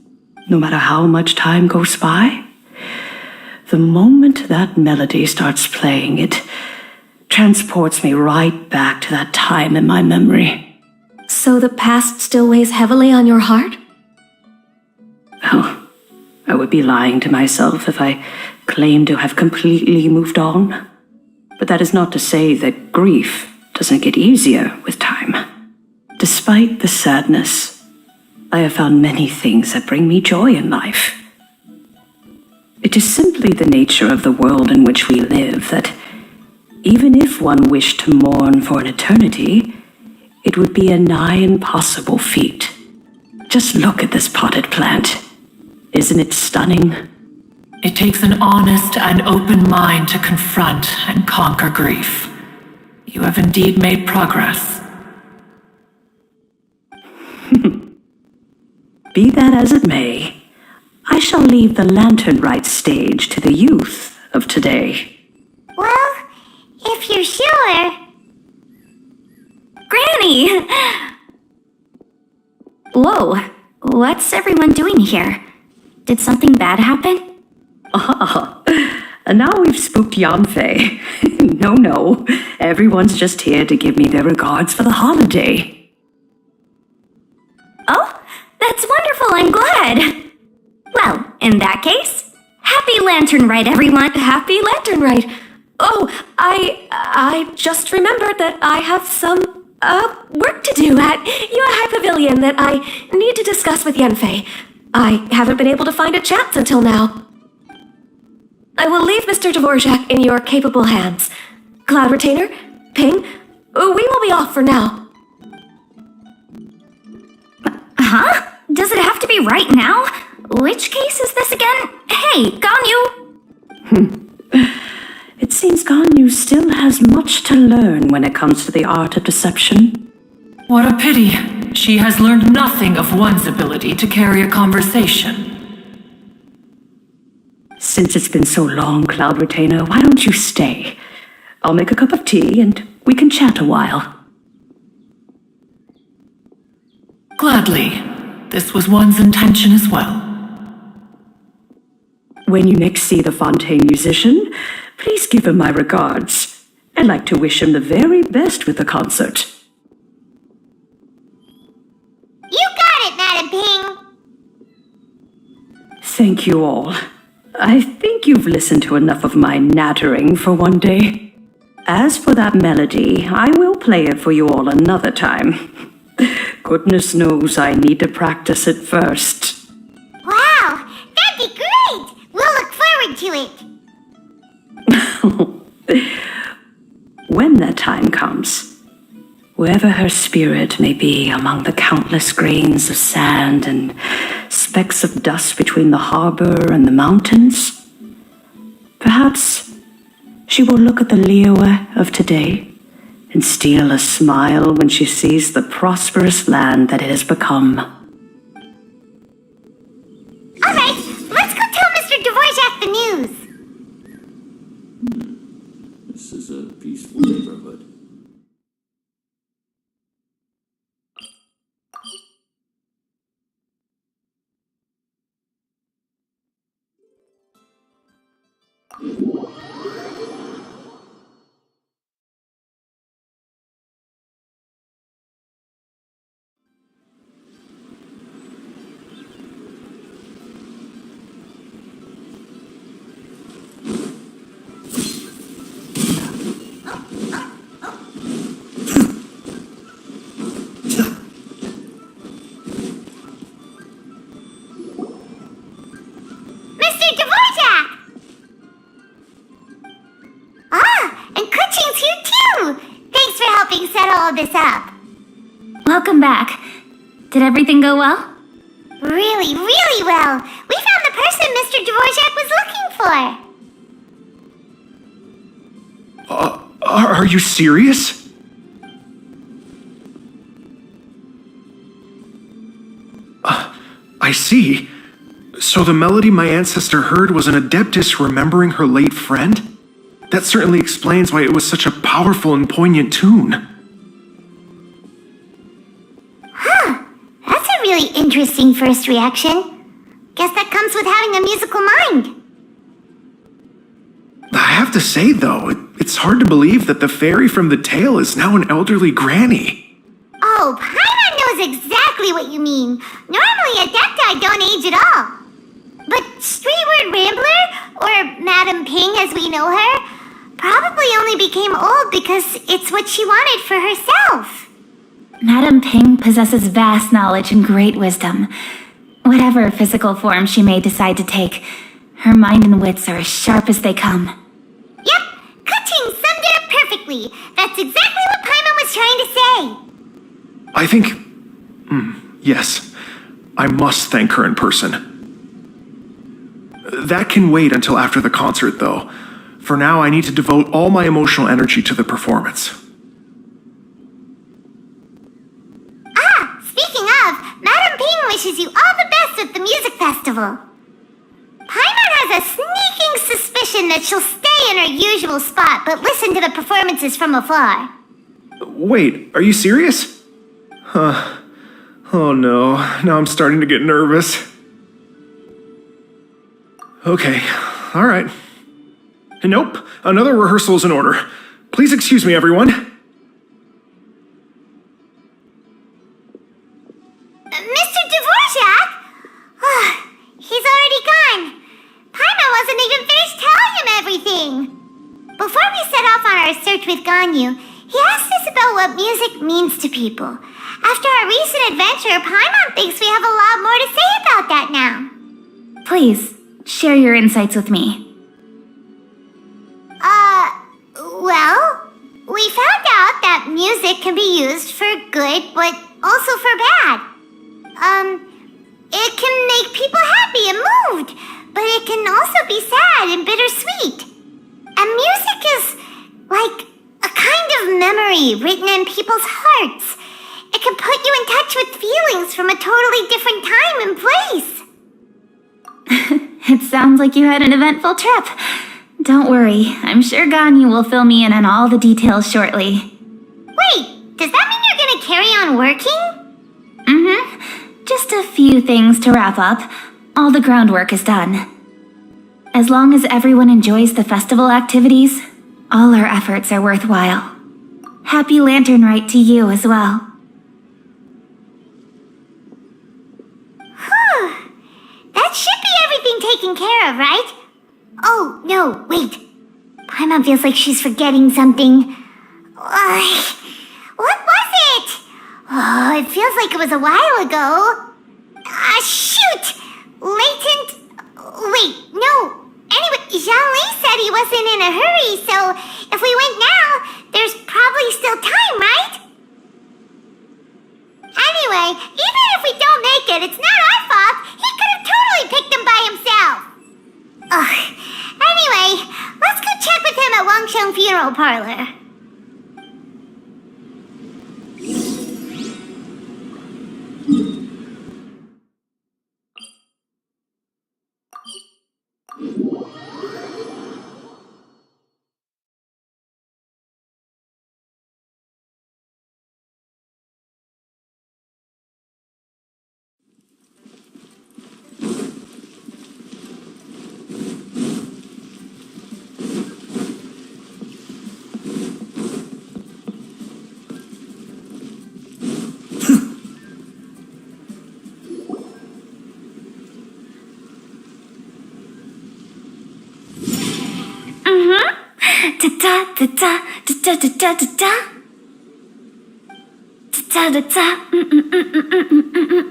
No matter how much time goes by, the moment that melody starts playing, it transports me right back to that time in my memory. So the past still weighs heavily on your heart? Oh, I would be lying to myself if I claimed to have completely moved on. But that is not to say that grief doesn't get easier with time. Despite the sadness, I have found many things that bring me joy in life. It is simply the nature of the world in which we live that even if one wished to mourn for an eternity, it would be a nigh impossible feat. Just look at this potted plant. Isn't it stunning? It takes an honest and open mind to confront and conquer grief. You have indeed made progress. Be that as it may, I shall leave the lantern rite stage to the youth of today. Well, if you're sure. Granny! Whoa, what's everyone doing here? Did something bad happen? Ah, and now we've spooked Yanfei. No, everyone's just here to give me their regards for the holiday. Oh, that's wonderful, I'm glad. Well, in that case, happy Lantern Rite, everyone. Happy Lantern Rite. Oh, I just remembered that I have some, work to do at Yuehai Pavilion that I need to discuss with Yanfei. I haven't been able to find a chance until now. I will leave Mr. Dvorak in your capable hands. Cloud Retainer, Ping, we will be off for now. Huh? Does it have to be right now? Which case is this again? Hey, Ganyu! It seems Ganyu still has much to learn when it comes to the art of deception. What a pity. She has learned nothing of one's ability to carry a conversation. Since it's been so long, Cloud Retainer, why don't you stay? I'll make a cup of tea and we can chat a while. Gladly. This was one's intention as well. When you next see the Fontaine musician, please give him my regards. I'd like to wish him the very best with the concert. You got it, Madam Ping! Thank you all. I think you've listened to enough of my nattering for one day. As for that melody, I will play it for you all another time. Goodness knows I need to practice it first. Wow, that'd be great! We'll look forward to it. When that time comes, wherever her spirit may be among the countless grains of sand and specks of dust between the harbor and the mountains, perhaps she will look at the Liyue of today and steal a smile when she sees the prosperous land that it has become. Alright, let's go tell Mr. Dvorak the news. This is a peaceful neighborhood. Mr. Dvorak! Ah, and Kuchin's here too! Thanks for helping set all of this up. Welcome back. Did everything go well? Really, really well. We found the person Mr. Dvorak was looking for. Are you serious? I see. So the melody my ancestor heard was an adeptus remembering her late friend? That certainly explains why it was such a powerful and poignant tune. Huh. That's a really interesting first reaction. Guess that comes with having a musical mind. I have to say, though, it's hard to believe that the fairy from the tale is now an elderly granny. Oh, Paimon knows exactly what you mean. Normally, Adepti don't age at all. But Streetward Rambler, or Madam Ping as we know her, probably only became old because it's what she wanted for herself. Madam Ping possesses vast knowledge and great wisdom. Whatever physical form she may decide to take, her mind and wits are as sharp as they come. Yep, Kuching summed it up perfectly. That's exactly what Paimon was trying to say. I think... yes. I must thank her in person. That can wait until after the concert, though. For now, I need to devote all my emotional energy to the performance. Ah, speaking of, Madam Ping wishes you all the best at the music festival. Paimon has a sneaking suspicion that she'll stay in her usual spot, but listen to the performances from afar. Wait, are you serious? Huh. Oh no, now I'm starting to get nervous. Okay, All right. Nope, another rehearsal is in order. Please excuse me, everyone. Mr. Dvorak? He's already gone. Paimon wasn't even finished telling him everything. Before we set off on our search with Ganyu, he asked us about what music means to people. After our recent adventure, Paimon thinks we have a lot more to say about that now. Please, share your insights with me. Well, we found out that music can be used for good, but also for bad. It can make people happy and moved, but it can also be sad and bittersweet. And music is like a kind of memory written in people's hearts. It can put you in touch with feelings from a totally different time and place. It sounds like you had an eventful trip. Don't worry, I'm sure Ganyu will fill me in on all the details shortly. Wait, does that mean you're gonna carry on working? Mm-hmm. Just a few things to wrap up. All the groundwork is done. As long as everyone enjoys the festival activities, all our efforts are worthwhile. Happy Lantern Rite to you as well. That should be everything taken care of, right? Oh, no, wait. Paimon feels like she's forgetting something. What was it? Oh, it feels like it was a while ago. Shoot! Latent... Wait, no. Anyway, Zhang Li said he wasn't in a hurry, so if we went now, there's probably still time, right? Anyway, even if we don't make it, it's not our fault. He could have totally picked them by himself. Ugh. Anyway, let's go check with him at Wangsheng Funeral Parlor.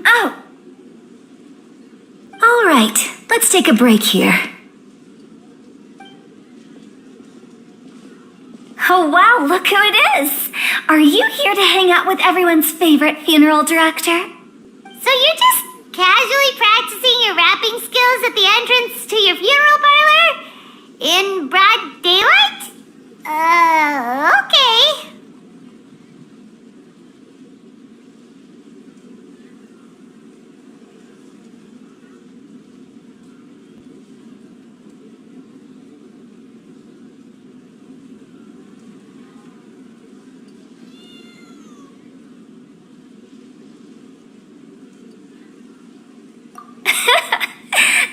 Oh! Alright, let's take a break here. Oh wow, look who it is! Are you here to hang out with everyone's favorite funeral director? So you're just casually practicing your rapping skills at the entrance to your funeral parlor? In broad daylight? Okay.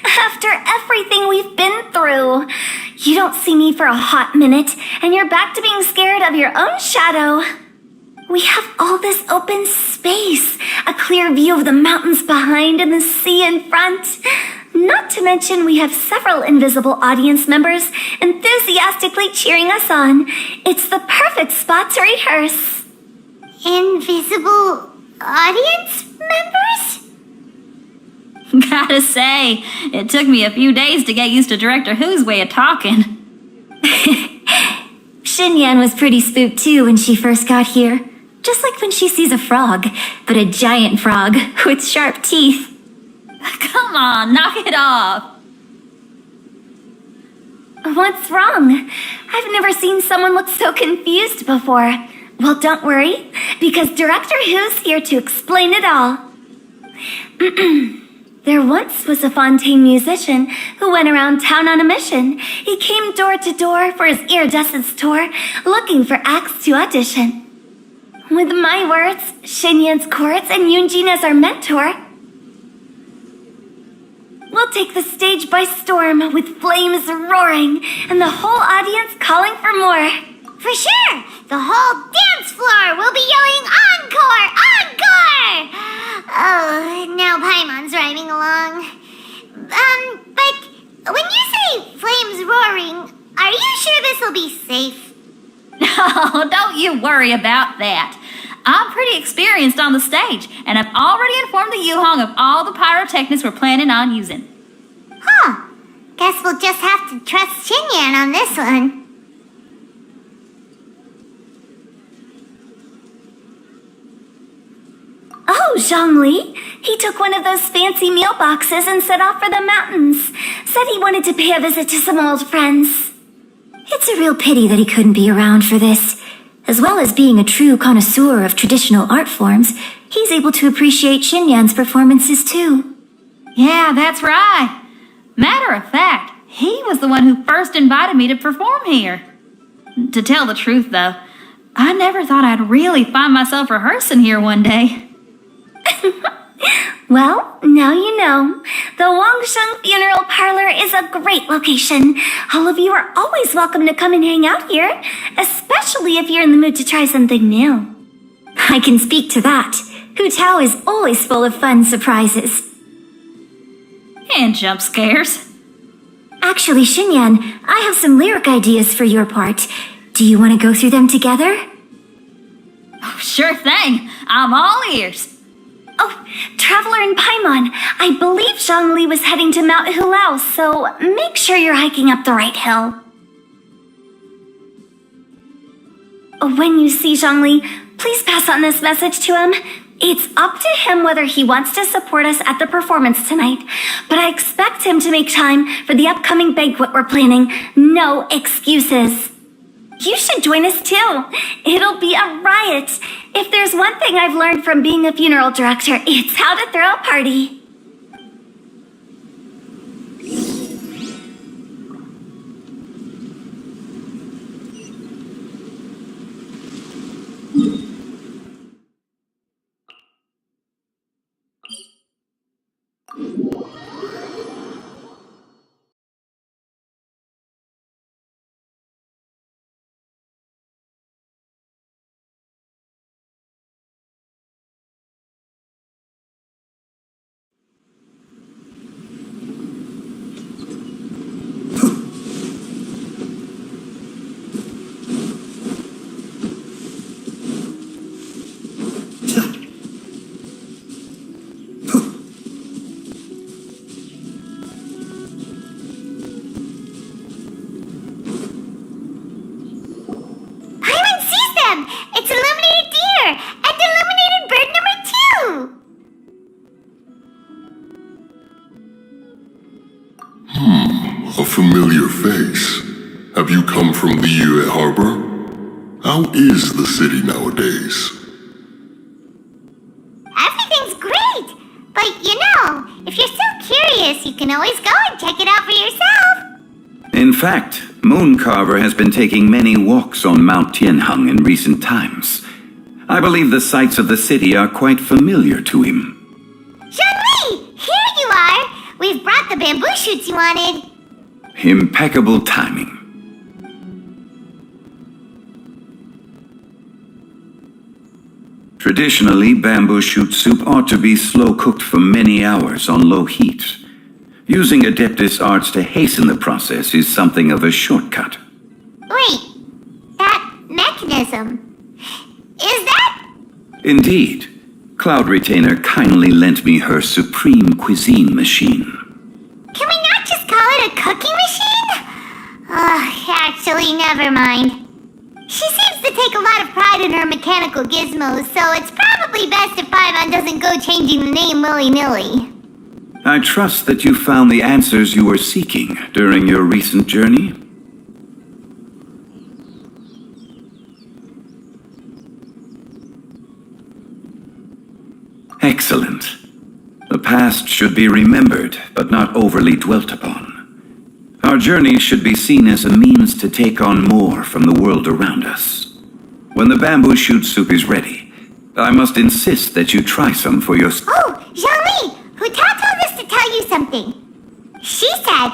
After everything we've been through, you don't see me for a hot minute, and you're back to being scared of your own shadow. We have all this open space, a clear view of the mountains behind and the sea in front. Not to mention we have several invisible audience members enthusiastically cheering us on. It's the perfect spot to rehearse. Invisible audience members? Gotta say, it took me a few days to get used to Director Who's way of talking. Xinyan was pretty spooked too when she first got here. Just like when she sees a frog, but a giant frog with sharp teeth. Come on, knock it off. What's wrong? I've never seen someone look so confused before. Well, don't worry, because Director Who's here to explain it all. There once was a Fontaine musician who went around town on a mission. He came door to door for his iridescence tour, looking for acts to audition. With my words, Xinyan's chords, and Yunjin as our mentor, we'll take the stage by storm with flames roaring and the whole audience calling for more. For sure! The whole dance floor will be yelling encore! Encore! Oh, now Paimon's rhyming along. But when you say flames roaring, are you sure this will be safe? No, don't you worry about that. I'm pretty experienced on the stage, and I've already informed the Yuhong of all the pyrotechnics we're planning on using. Huh. Guess we'll just have to trust Xinyan on this one. Oh, Zhongli. He took one of those fancy meal boxes and set off for the mountains. Said he wanted to pay a visit to some old friends. It's a real pity that he couldn't be around for this. As well as being a true connoisseur of traditional art forms, he's able to appreciate Xinyan's performances too. Yeah, that's right. Matter of fact, he was the one who first invited me to perform here. To tell the truth, though, I never thought I'd really find myself rehearsing here one day. Well, now you know. The Wangsheng Funeral Parlor is a great location. All of you are always welcome to come and hang out here, especially if you're in the mood to try something new. I can speak to that. Hu Tao is always full of fun surprises. And jump scares. Actually, Xinyan, I have some lyric ideas for your part. Do you want to go through them together? Oh, sure thing. I'm all ears. Oh, Traveler and Paimon, I believe Zhongli was heading to Mount Hulao, so make sure you're hiking up the right hill. When you see Zhongli, please pass on this message to him. It's up to him whether he wants to support us at the performance tonight, but I expect him to make time for the upcoming banquet we're planning. No excuses. You should join us too. It'll be a riot. If there's one thing I've learned from being a funeral director, it's how to throw a party. It's illuminated deer and illuminated bird number 2. A familiar face. Have you come from Liyue Harbor? How is the city nowadays? Everything's great, but if you're still curious, you can always go and check it out for yourself. In fact, Mooncarver has been taking many walks on Mount Tianheng in recent times. I believe the sights of the city are quite familiar to him. Zhongli, here you are. We've brought the bamboo shoots you wanted. Impeccable timing. Traditionally, bamboo shoot soup ought to be slow-cooked for many hours on low heat. Using Adeptus arts to hasten the process is something of a shortcut. Wait, that mechanism, is that? Indeed. Cloud Retainer kindly lent me her supreme cuisine machine. Can we not just call it a cooking machine? Actually, never mind. She seems to take a lot of pride in her mechanical gizmos, so it's probably best if Paimon doesn't go changing the name willy-nilly. I trust that you found the answers you were seeking during your recent journey. Excellent. The past should be remembered, but not overly dwelt upon. Our journey should be seen as a means to take on more from the world around us. When the bamboo shoot soup is ready, I must insist that you try some for yourself. Oh, Zhongli! Hu Tao told us to tell you something. She said,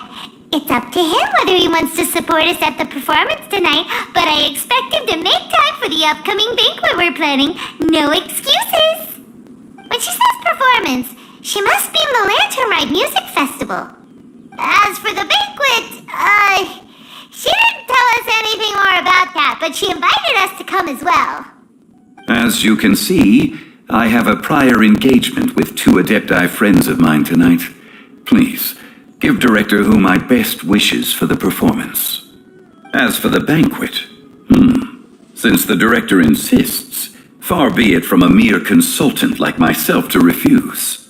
"It's up to him whether he wants to support us at the performance tonight, but I expect him to make time for the upcoming banquet we're planning. No excuses." When she says performance, she must mean the Lantern Ride Music Festival. As for the banquet, she didn't tell us anything more about that, but she invited us to come as well. As you can see, I have a prior engagement with 2 Adepti friends of mine tonight. Please, give Director Who my best wishes for the performance. As for the banquet, since the Director insists, far be it from a mere consultant like myself to refuse.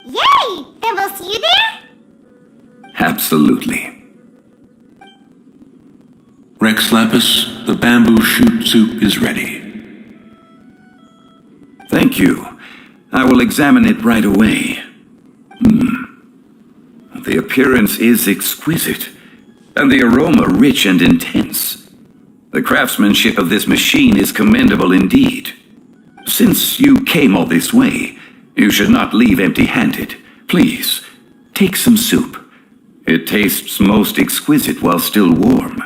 Yay! Then we'll see you there? Absolutely. Rex Lapis, the bamboo shoot soup is ready. Thank you. I will examine it right away. The appearance is exquisite, and the aroma rich and intense. The craftsmanship of this machine is commendable indeed. Since you came all this way, you should not leave empty-handed. Please, take some soup. It tastes most exquisite while still warm.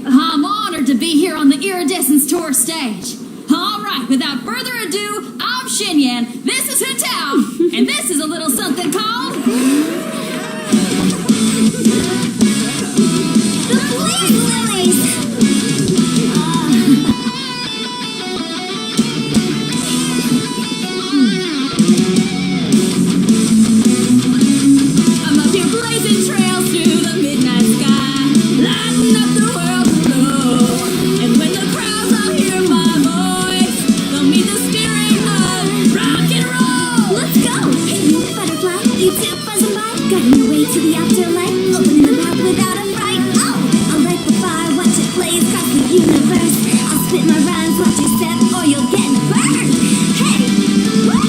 I'm honored to be here on the Iridescence Tour stage. All right, without further ado, I'm Shinyan, this is Hutao, and this is a little something called... The Blaze Lilies! I'm up here blazing trails through the midnight sky, lighting up the world below. And when the crowds all hear my voice, they'll meet the spirit of rock and roll. Let's go! Hey, you butterfly, you too buzzing by, guiding your way to the afterlife, opening the mouth without a fright. Oh, I'll light the fire, watch it blaze across the universe. I'll spit my rhymes, watch you step, or you'll get burned. Hey, woo!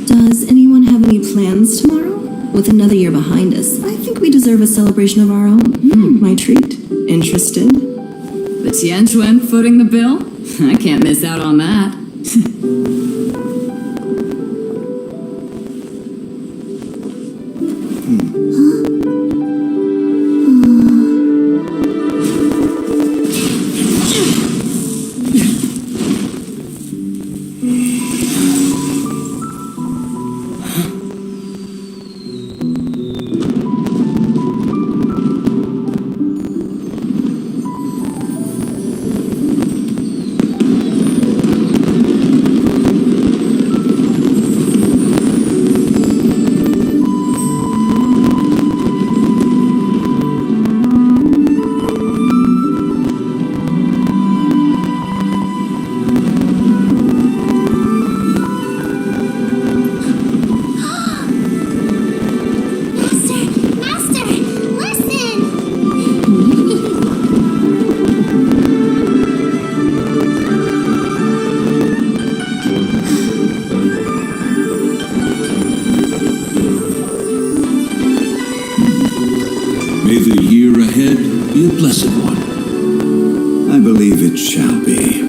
Does anyone have any plans tomorrow? With another year behind us, I think we deserve a celebration of our own. My treat. Interested? The Tianquan footing the bill? I can't miss out on that. Blessed One. I believe it shall be.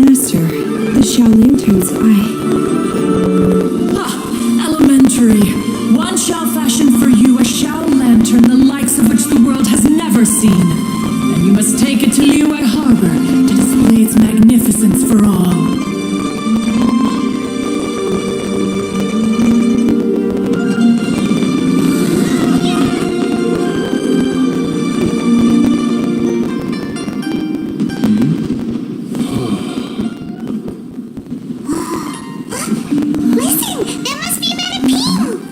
Master, the Xiao Lanterns, elementary. One shall fashion for you a Xiao Lantern the likes of which the world has never seen. And you must take it to Liyue Harbor to display its magnificence for all. Listen, there must be another ping!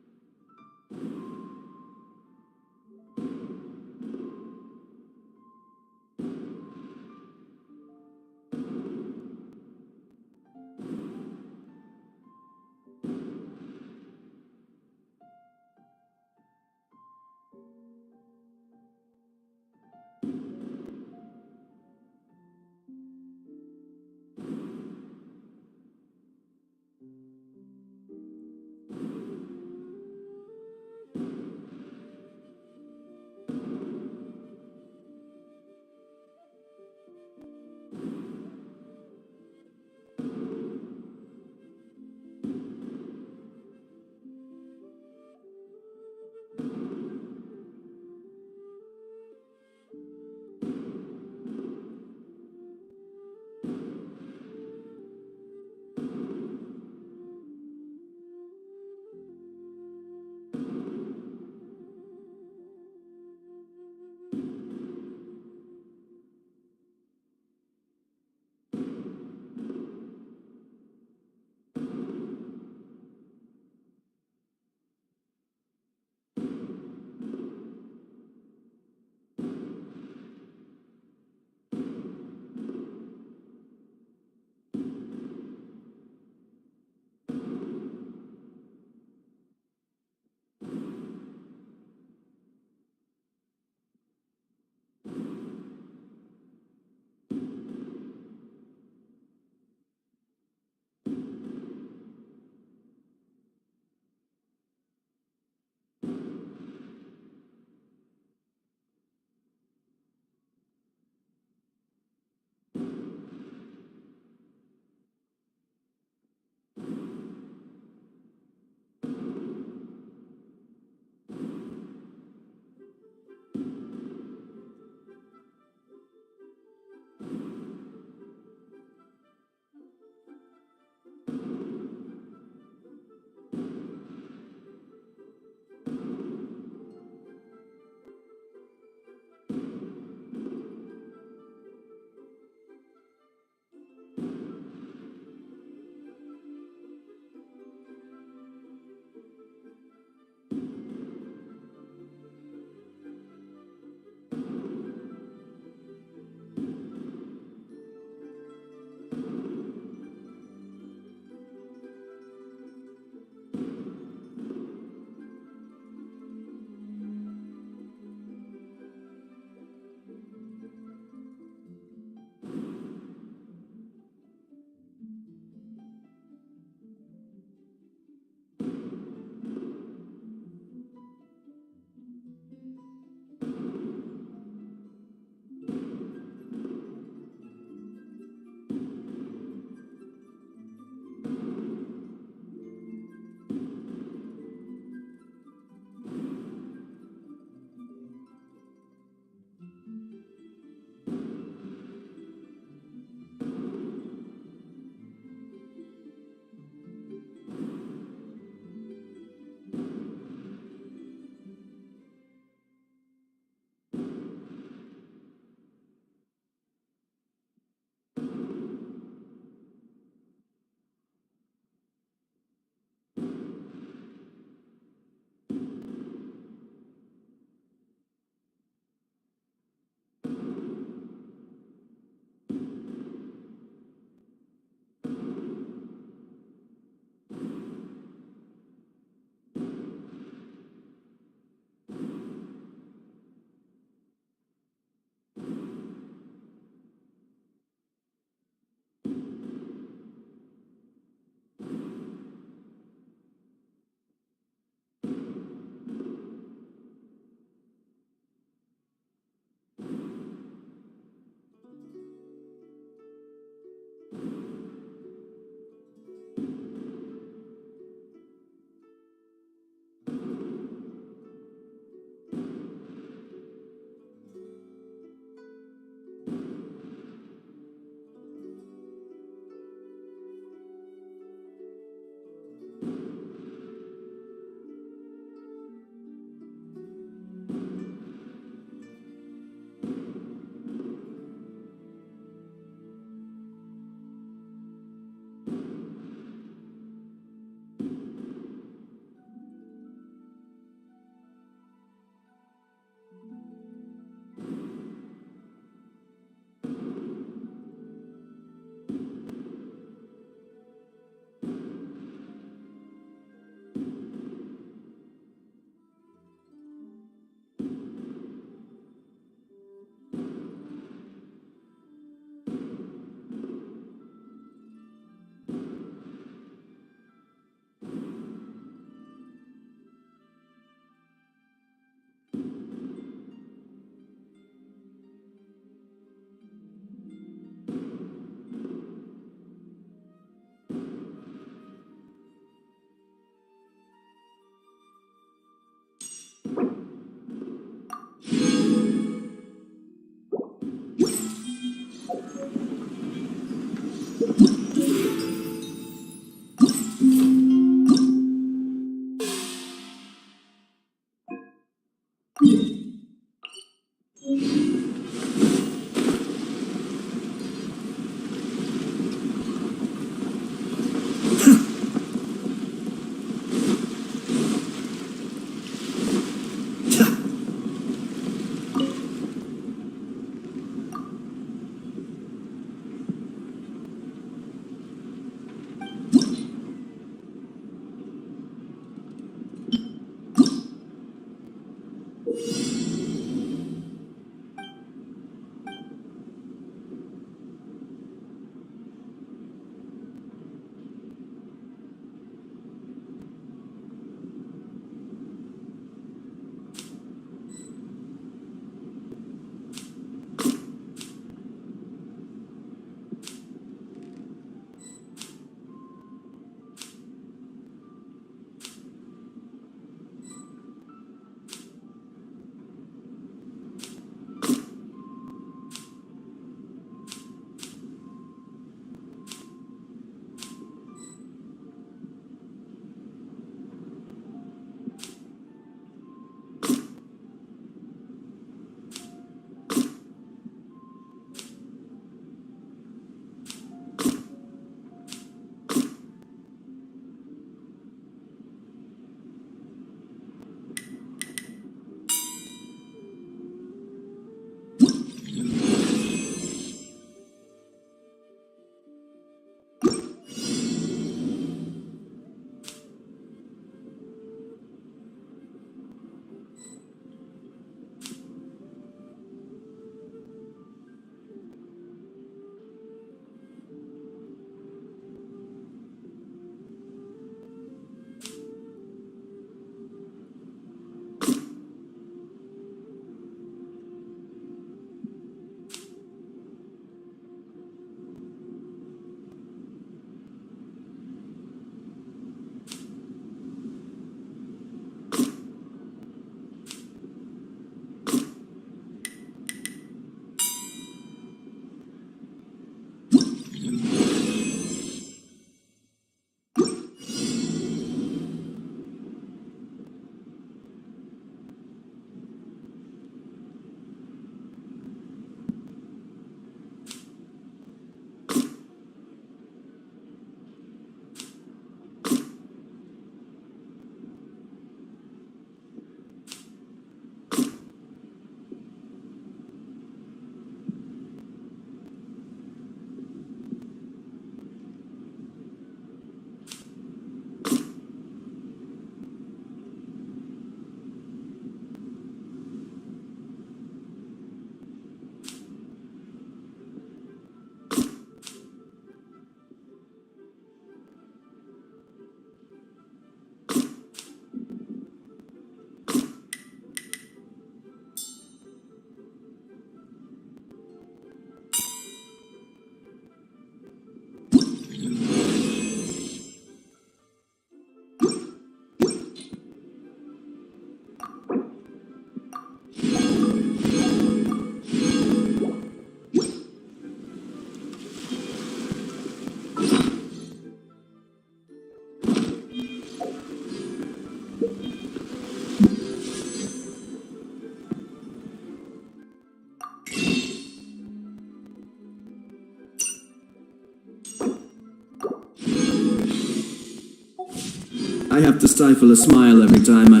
I have to stifle a smile every time I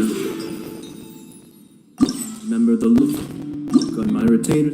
remember the look on my retainer.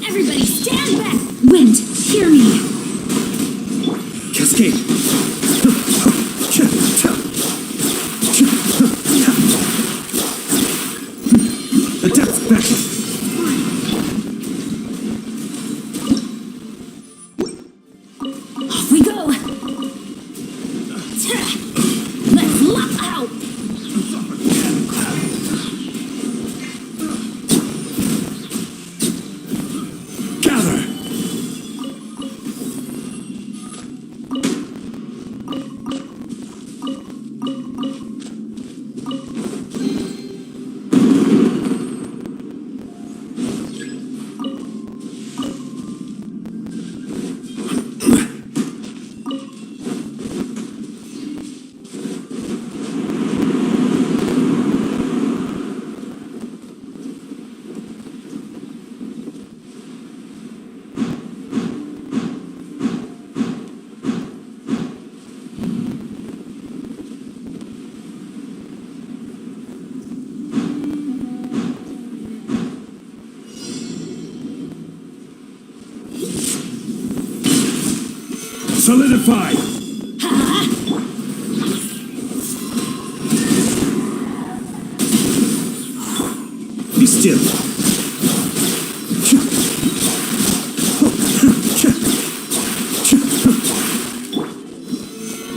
Everybody stand back! Wind, hear me! Cascade! The depth back! Off we go! Let's lock out! Gather! Solidify! Be still.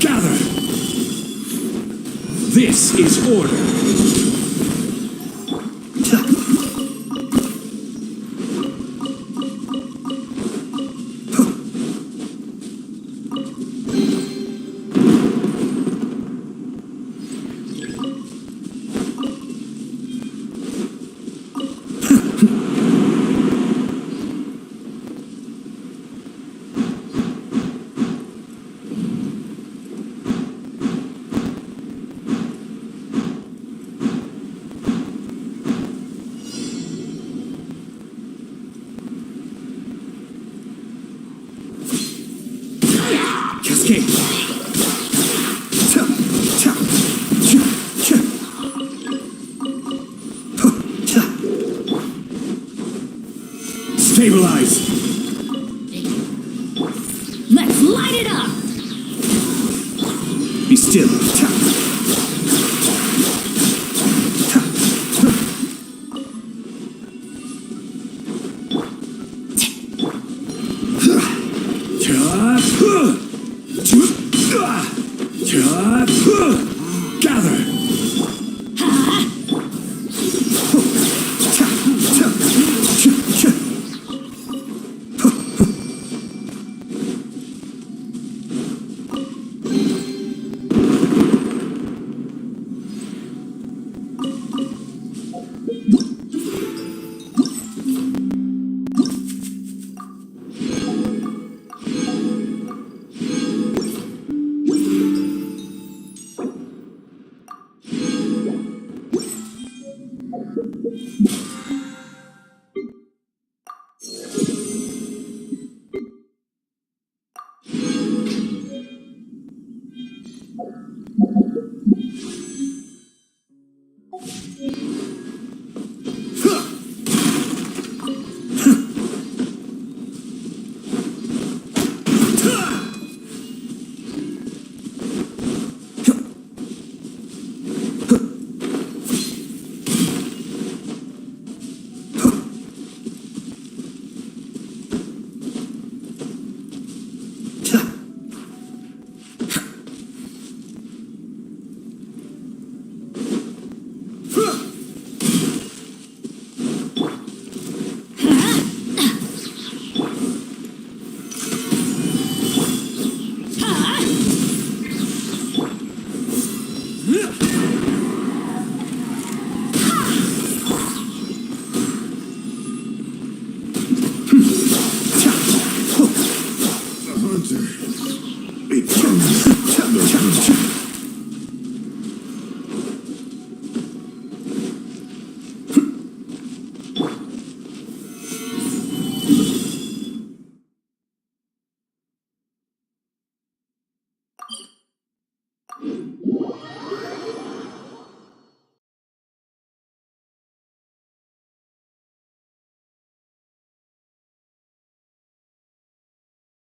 Gather! This is order. Cascade! Stabilize! Let's light it up! Be still. Gather!